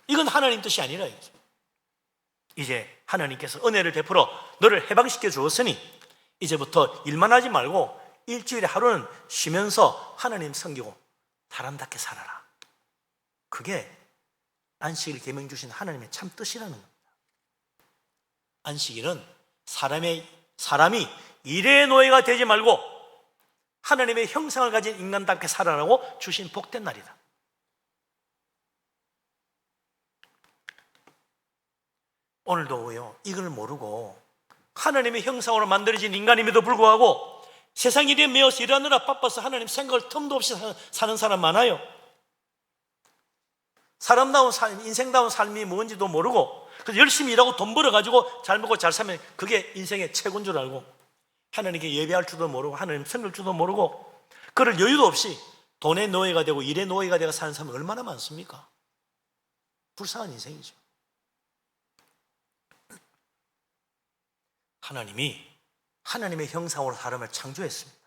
이건 하나님 뜻이 아니라 이제 하나님께서 은혜를 베풀어 너를 해방시켜 주었으니 이제부터 일만 하지 말고 일주일에 하루는 쉬면서 하나님 섬기고 사람답게 살아라. 그게 안식일 계명 주신 하나님의 참 뜻이라는 겁니다. 안식일은 사람이 일의 노예가 되지 말고 하나님의 형상을 가진 인간답게 살아라고 주신 복된 날이다. 오늘도요, 이걸 모르고 하나님의 형상으로 만들어진 인간임에도 불구하고 세상 일에 매여서 일하느라 바빠서 하나님 생각을 틈도 없이 사는 사람 많아요. 사람다운 삶, 인생다운 삶이 뭔지도 모르고 그래서 열심히 일하고 돈 벌어가지고 잘 먹고 잘 살면 그게 인생의 최고인 줄 알고 하나님께 예배할 줄도 모르고 하나님 섬길 줄도 모르고 그럴 여유도 없이 돈의 노예가 되고 일의 노예가 되고 사는 사람이 얼마나 많습니까? 불쌍한 인생이죠. 하나님이 하나님의 형상으로 사람을 창조했습니다.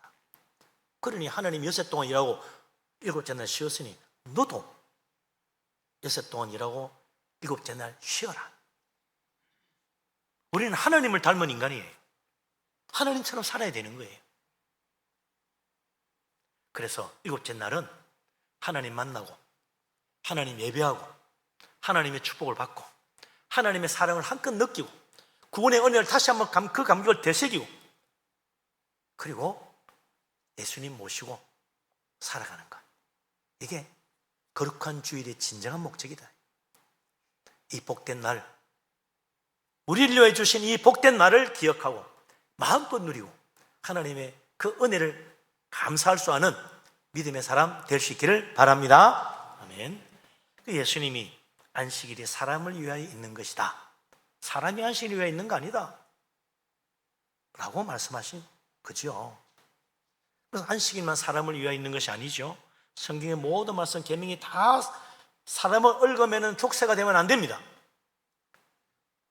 그러니 하나님이 6세 동안 일하고 7째 날 쉬었으니 너도 6세 동안 일하고 7째 날 쉬어라. 우리는 하나님을 닮은 인간이에요. 하나님처럼 살아야 되는 거예요. 그래서 7째 날은 하나님 만나고 하나님 예배하고 하나님의 축복을 받고 하나님의 사랑을 한껏 느끼고 구원의 은혜를 다시 한번 그 감격을 되새기고 그리고 예수님 모시고 살아가는 것. 이게 거룩한 주일의 진정한 목적이다. 이 복된 날, 우리를 위해 주신 이 복된 날을 기억하고 마음껏 누리고 하나님의 그 은혜를 감사할 수 있는 믿음의 사람 될 수 있기를 바랍니다. 아멘. 예수님이 안식일이 사람을 위하여 있는 것이다. 사람이 안식일을 위하여 있는 거 아니다. 라고 말씀하신 거죠. 그래서 안식일만 사람을 위하여 있는 것이 아니죠. 성경의 모든 말씀, 계명이 다 사람을 얽으면 족쇄가 되면 안 됩니다.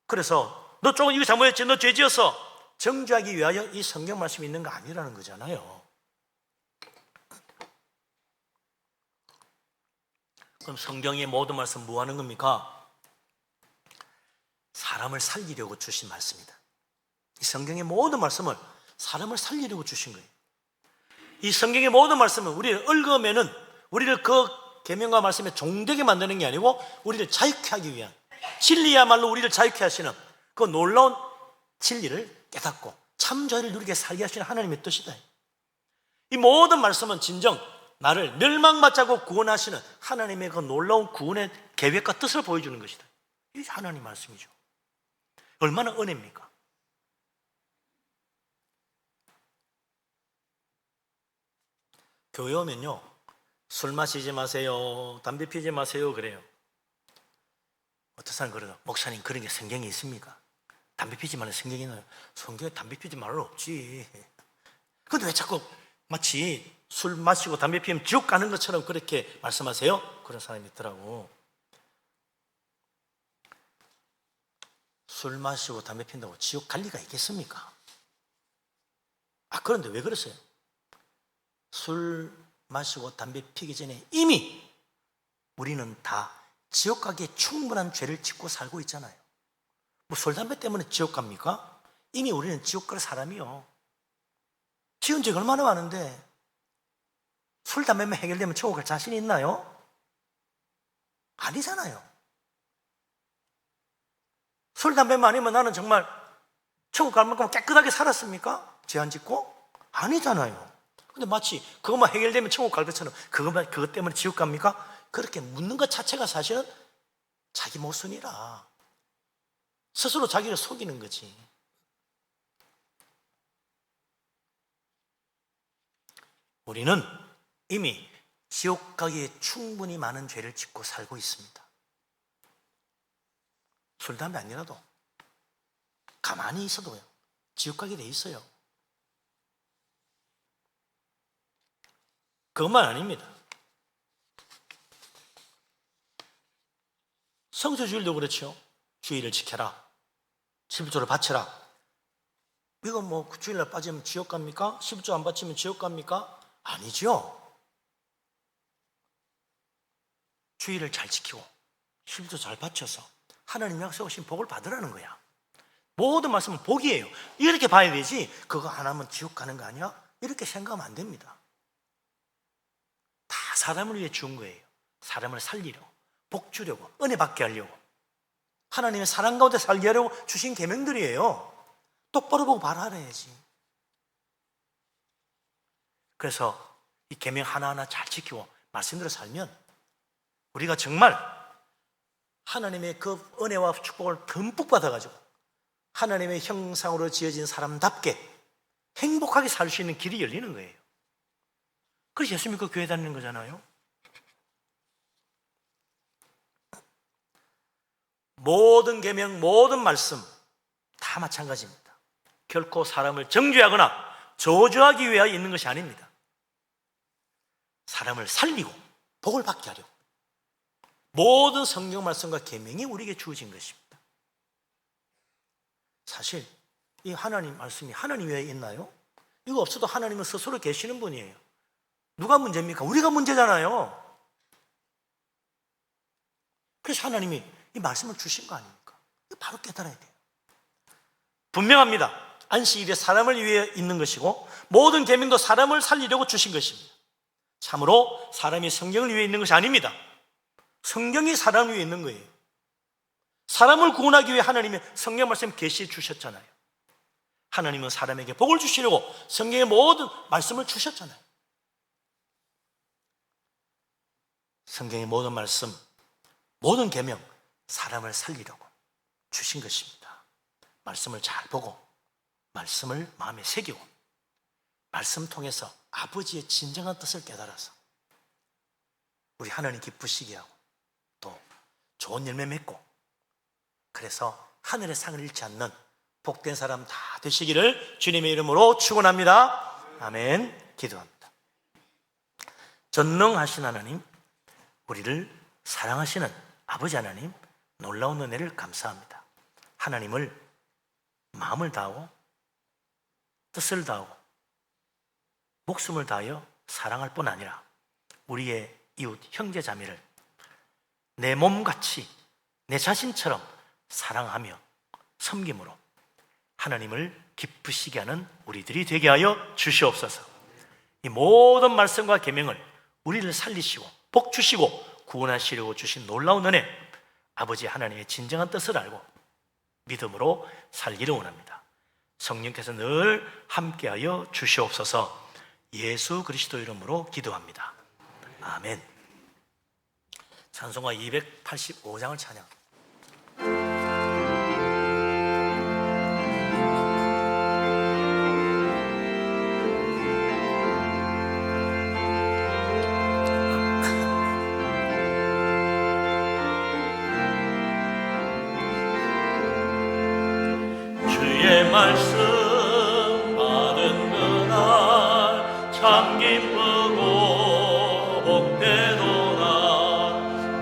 그래서 너 조금 이거 잘못했지, 너 죄 지었어, 정죄하기 위하여 이 성경 말씀이 있는 거 아니라는 거잖아요. 그럼 성경의 모든 말씀 뭐 하는 겁니까? 사람을 살리려고 주신 말씀이다. 이 성경의 모든 말씀을 사람을 살리려고 주신 거예요. 이 성경의 모든 말씀은 우리를 얽으면은 우리를 그 계명과 말씀에 종되게 만드는 게 아니고 우리를 자유케 하기 위한, 진리야말로 우리를 자유케 하시는 그 놀라운 진리를 깨닫고 참 자유를 누리게 살게 하시는 하나님의 뜻이다. 이 모든 말씀은 진정 나를 멸망받지 않고 구원하시는 하나님의 그 놀라운 구원의 계획과 뜻을 보여주는 것이다. 이게 하나님 말씀이죠. 얼마나 은혜입니까? 교회 오면요, 술 마시지 마세요, 담배 피지 마세요 그래요. 어떤 사람 그러죠. 목사님, 그런 게 성경에 있습니까? 담배 피지 말라는 성경이 있나요? 성경에 담배 피지 말라 없지. 근데 왜 자꾸 마치 술 마시고 담배 피우면 지옥 가는 것처럼 그렇게 말씀하세요? 그런 사람이 있더라고. 술 마시고 담배 핀다고 지옥 갈 리가 있겠습니까? 그런데 왜 그러세요? 술 마시고 담배 피기 전에 이미 우리는 다 지옥 가기에 충분한 죄를 짓고 살고 있잖아요. 뭐 술, 담배 때문에 지옥 갑니까? 이미 우리는 지옥 갈 사람이요. 지은 죄가 얼마나 많은데 술, 담배만 해결되면 천국 갈 자신이 있나요? 아니잖아요. 술, 담배만 아니면 나는 정말 천국 갈 만큼 깨끗하게 살았습니까? 죄 안 짓고? 아니잖아요. 근데 마치 그것만 해결되면 천국 갈 것처럼 그것 때문에 지옥 갑니까? 그렇게 묻는 것 자체가 사실은 자기 모순이라 스스로 자기를 속이는 거지. 우리는 이미 지옥 가기에 충분히 많은 죄를 짓고 살고 있습니다. 술, 담배 아니라도 가만히 있어도요, 지옥 가게 돼 있어요. 그것만 아닙니다. 성수주일도 그렇죠. 주일을 지켜라, 11조를 바쳐라. 이거 뭐 주일날 빠지면 지옥 갑니까? 11조 안 바치면 지옥 갑니까? 아니죠. 주일을 잘 지키고 11조 잘 바쳐서 하나님 약속하신 복을 받으라는 거야. 모든 말씀은 복이에요. 이렇게 봐야 되지, 그거 안 하면 지옥 가는 거 아니야? 이렇게 생각하면 안 됩니다. 다 사람을 위해 준 거예요. 사람을 살리려고, 복 주려고, 은혜 받게 하려고, 하나님의 사랑 가운데 살게 하려고 주신 계명들이에요. 똑바로 보고 바라야지. 그래서 이 계명 하나하나 잘 지키고 말씀대로 살면 우리가 정말 하나님의 그 은혜와 축복을 듬뿍 받아가지고 하나님의 형상으로 지어진 사람답게 행복하게 살 수 있는 길이 열리는 거예요. 그래서 예수 믿고 교회 다니는 거잖아요. 모든 계명, 모든 말씀 다 마찬가지입니다. 결코 사람을 정죄하거나 저주하기 위하여 있는 것이 아닙니다. 사람을 살리고 복을 받게 하려고 모든 성경 말씀과 계명이 우리에게 주어진 것입니다. 사실 이 하나님 말씀이 하나님 외에 있나요? 이거 없어도 하나님은 스스로 계시는 분이에요. 누가 문제입니까? 우리가 문제잖아요. 그래서 하나님이 이 말씀을 주신 거 아닙니까? 이거 바로 깨달아야 돼요. 분명합니다. 안식일이 사람을 위해 있는 것이고 모든 계명도 사람을 살리려고 주신 것입니다. 참으로 사람이 성경을 위해 있는 것이 아닙니다. 성경이 사람을 위해 있는 거예요. 사람을 구원하기 위해 하나님이 성경 말씀 계시해 주셨잖아요. 하나님은 사람에게 복을 주시려고 성경의 모든 말씀을 주셨잖아요. 성경의 모든 말씀, 모든 계명, 사람을 살리려고 주신 것입니다. 말씀을 잘 보고 말씀을 마음에 새기고 말씀 통해서 아버지의 진정한 뜻을 깨달아서 우리 하나님 기쁘시게 하고 또 좋은 열매 맺고 그래서 하늘의 상을 잃지 않는 복된 사람 다 되시기를 주님의 이름으로 축원합니다. 아멘. 기도합니다. 전능하신 하나님, 우리를 사랑하시는 아버지 하나님, 놀라운 은혜를 감사합니다. 하나님을 마음을 다하고 뜻을 다하고 목숨을 다하여 사랑할 뿐 아니라 우리의 이웃 형제 자매를 내 몸같이 내 자신처럼 사랑하며 섬김으로 하나님을 기쁘시게 하는 우리들이 되게 하여 주시옵소서. 이 모든 말씀과 계명을 우리를 살리시고 복 주시고 구원하시려고 주신 놀라운 은혜, 아버지 하나님의 진정한 뜻을 알고 믿음으로 살기를 원합니다. 성령께서 늘 함께하여 주시옵소서. 예수 그리스도 이름으로 기도합니다. 아멘. 찬송가 285장을 찬양합니다. 주의 말씀 받은 그날 참 기쁘고 복되도다.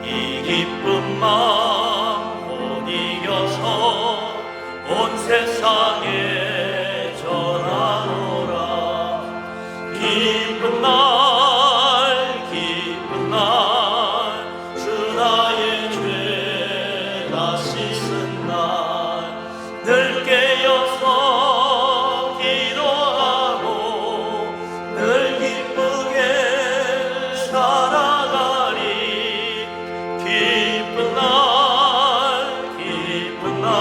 이 기쁜 마음 못 이겨서 온 세상에 전하노라. 기쁜 날 기쁜 날 주 나의 죄 다 씻은 날 늘 깨어서 기도하고 늘 기쁘게 살아가리. 기쁜 날 기쁜 날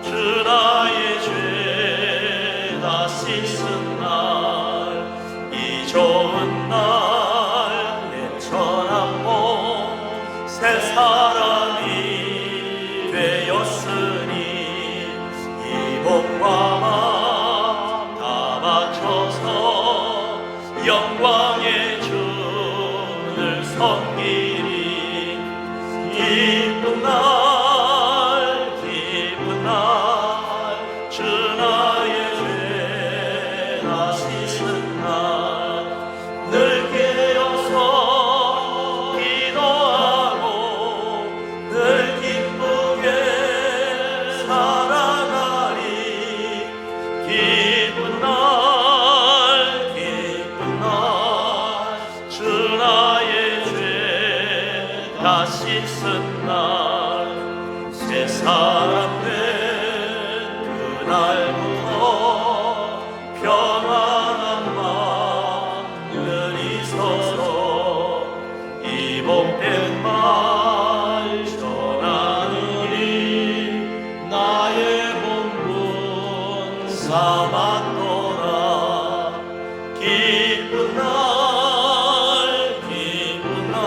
주 나의 죄 다 씻은 날 이 좋은 날 내 천한 몸 새 사람이 되었으니 복과 마음 다 바쳐서 영광의 주를 섬기리. 기쁜 날 기쁜 날 주 나의 죄 다 씻은 날 늘 깨어서 기도하고 늘 기쁘게 살아가리. 기쁜 날 기쁜 날 주 나의 죄 다 씻은 날 새 사람 된 그날부터 평안한 마음 늘 있어서 이 복된 말 전하느니 나의 본분 삼았도다. 기쁜 날 기쁜 날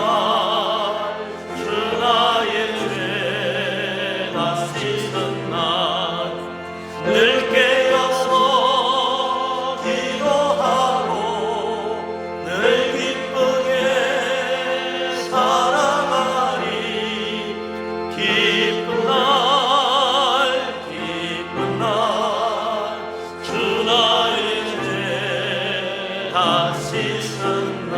주 나의 죄 다 씻은 날 늘 깨어서 기도하고 늘 기쁘게 살아가리. 기쁜 날 기쁜 날 주 나의 죄 다 씻은 날.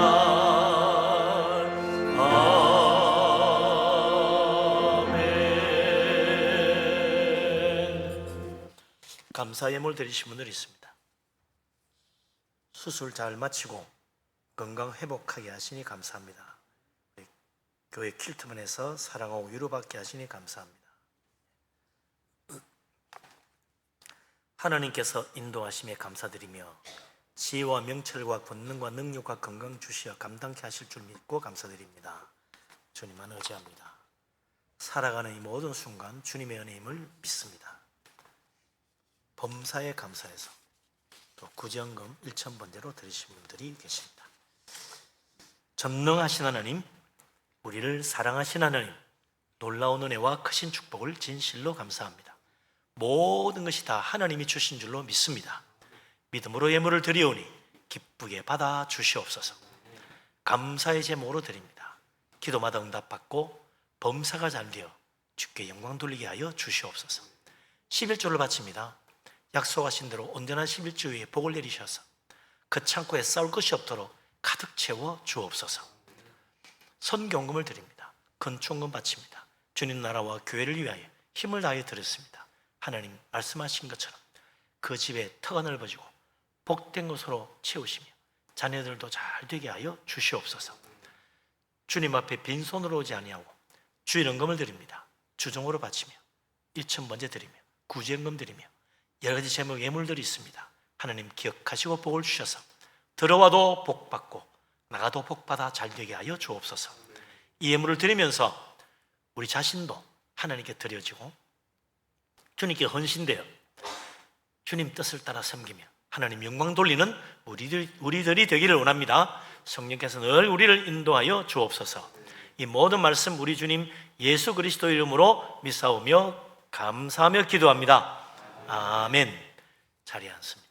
아멘. 감사 예물 드리신 분들이 있습니다. 수술 잘 마치고 건강 회복하게 하시니 감사합니다. 우리 교회 킬트문에서 사랑하고 위로받게 하시니 감사합니다. 하나님께서 인도하심에 감사드리며 지혜와 명철과 권능과 능력과 건강 주시어 감당케 하실 줄 믿고 감사드립니다. 주님만 의지합니다. 살아가는 이 모든 순간 주님의 은혜임을 믿습니다. 범사에 감사해서 또 구제연금 1,000번제로 드리신 분들이 계십니다. 전능하신 하나님, 우리를 사랑하신 하나님, 놀라운 은혜와 크신 축복을 진실로 감사합니다. 모든 것이 다 하나님이 주신 줄로 믿습니다. 믿음으로 예물을 드리오니 기쁘게 받아 주시옵소서. 감사의 제목으로 드립니다. 기도마다 응답받고 범사가 잘 되어 주께 영광 돌리게 하여 주시옵소서. 11조를 바칩니다. 약속하신 대로 온전한 11조 위에 복을 내리셔서 그 창고에 쌓을 것이 없도록 가득 채워 주옵소서. 선경금을 드립니다. 건축금 바칩니다. 주님 나라와 교회를 위하여 힘을 다해 드렸습니다. 하나님 말씀하신 것처럼 그 집에 터가 넓어지고 복된 것으로 채우시며 자녀들도 잘 되게 하여 주시옵소서. 주님 앞에 빈손으로 오지 아니하고 주일헌금을 드립니다. 주종으로 바치며 1,000번제 드리며 구제연금 드리며 여러 가지 제목 예물들이 있습니다. 하나님 기억하시고 복을 주셔서 들어와도 복받고 나가도 복받아 잘 되게 하여 주옵소서. 이 예물을 드리면서 우리 자신도 하나님께 드려지고 주님께 헌신되어 주님 뜻을 따라 섬기며 하나님 영광 돌리는 우리들이 되기를 원합니다. 성령께서 늘 우리를 인도하여 주옵소서. 이 모든 말씀 우리 주님 예수 그리스도 이름으로 믿사오며 감사하며 기도합니다. 아멘. 자리에 앉습니다.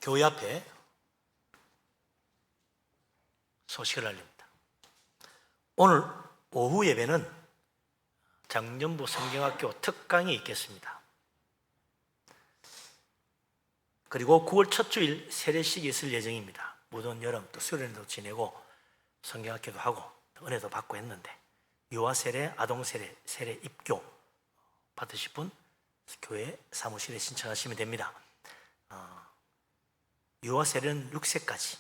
교회 앞에 소식을 알립니다. 오늘 오후 예배는 장년부 성경학교 특강이 있겠습니다. 그리고 9월 첫 주일 세례식이 있을 예정입니다. 무더운 여름 또 수련회도 지내고 성경학교도 하고 은혜도 받고 했는데 유아 세례, 아동 세례, 세례 입교 받으실 분 교회 사무실에 신청하시면 됩니다. 유아 세례는 6세까지,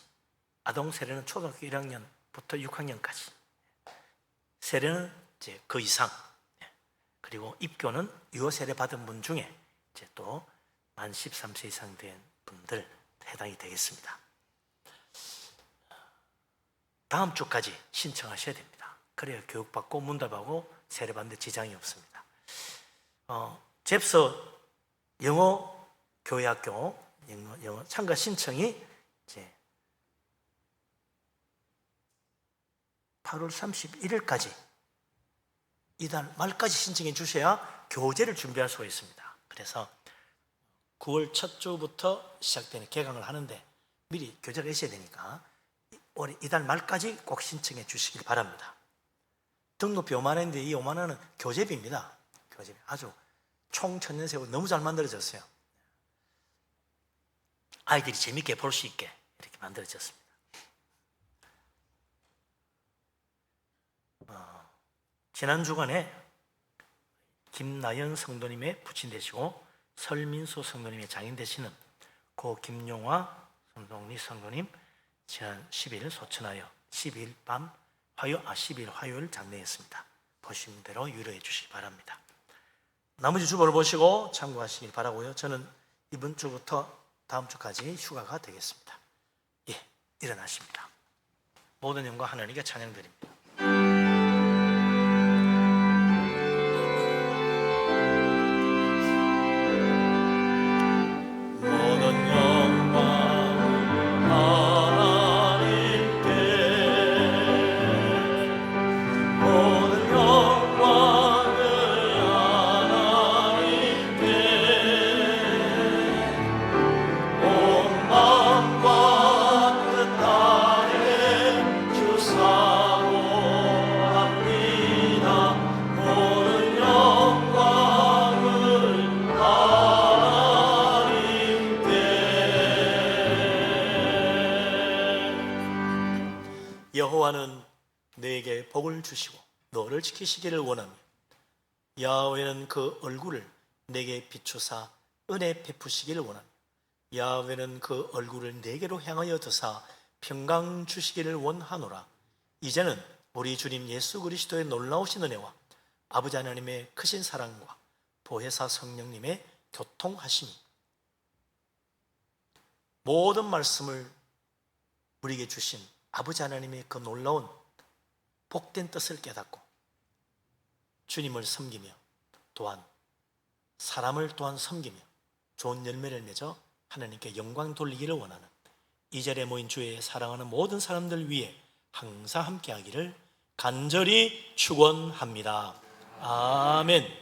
아동 세례는 초등학교 1학년부터 6학년까지, 세례는 이제 그 이상, 그리고 입교는 유아 세례 받은 분 중에 이제 또 만 13세 이상 된 분들 해당이 되겠습니다. 다음 주까지 신청하셔야 됩니다. 그래야 교육받고 문답하고 세례받는 데 지장이 없습니다. 잽서 영어 교회학교 영어 참가 신청이 이제 8월 31일까지 이달 말까지 신청해 주셔야 교재를 준비할 수가 있습니다. 그래서 9월 첫 주부터 시작되는 개강을 하는데 미리 교재가 있어야 되니까 올해 이달 말까지 꼭 신청해 주시길 바랍니다. 등록비 5만 원인데 이 5만 원은 교재비입니다. 교재비 아주 총천년세고 너무 잘 만들어졌어요. 아이들이 재밌게 볼 수 있게 이렇게 만들어졌습니다. 지난 주간에 김나연 성도님의 부친 되시고 설민수 성도님의 장인 되시는 고 김용화 성동리 성도님 지난 10일 소천하여 10일 밤 10일 화요일 장례했습니다. 보신 대로 유료해 주시기 바랍니다. 나머지 주보를 보시고 참고하시길 바라고요. 저는 이번 주부터 다음 주까지 휴가가 되겠습니다. 예, 일어나십니다. 모든 영광 하나님께 찬양드립니다. 여호와는 너에게 복을 주시고 너를 지키시기를 원하며 야훼는 그 얼굴을 내게 비추사 은혜 베푸시기를 원하며 야훼는 그 얼굴을 내게로 향하여 드사 평강 주시기를 원하노라. 이제는 우리 주님 예수 그리스도의 놀라우신 은혜와 아버지 하나님의 크신 사랑과 보혜사 성령님의 교통하심이 모든 말씀을 우리에게 주신 아버지 하나님의 그 놀라운 복된 뜻을 깨닫고 주님을 섬기며 또한 사람을 또한 섬기며 좋은 열매를 맺어 하나님께 영광 돌리기를 원하는 이 자리에 모인 주의 사랑하는 모든 사람들 위해 항상 함께하기를 간절히 축원합니다. 아멘.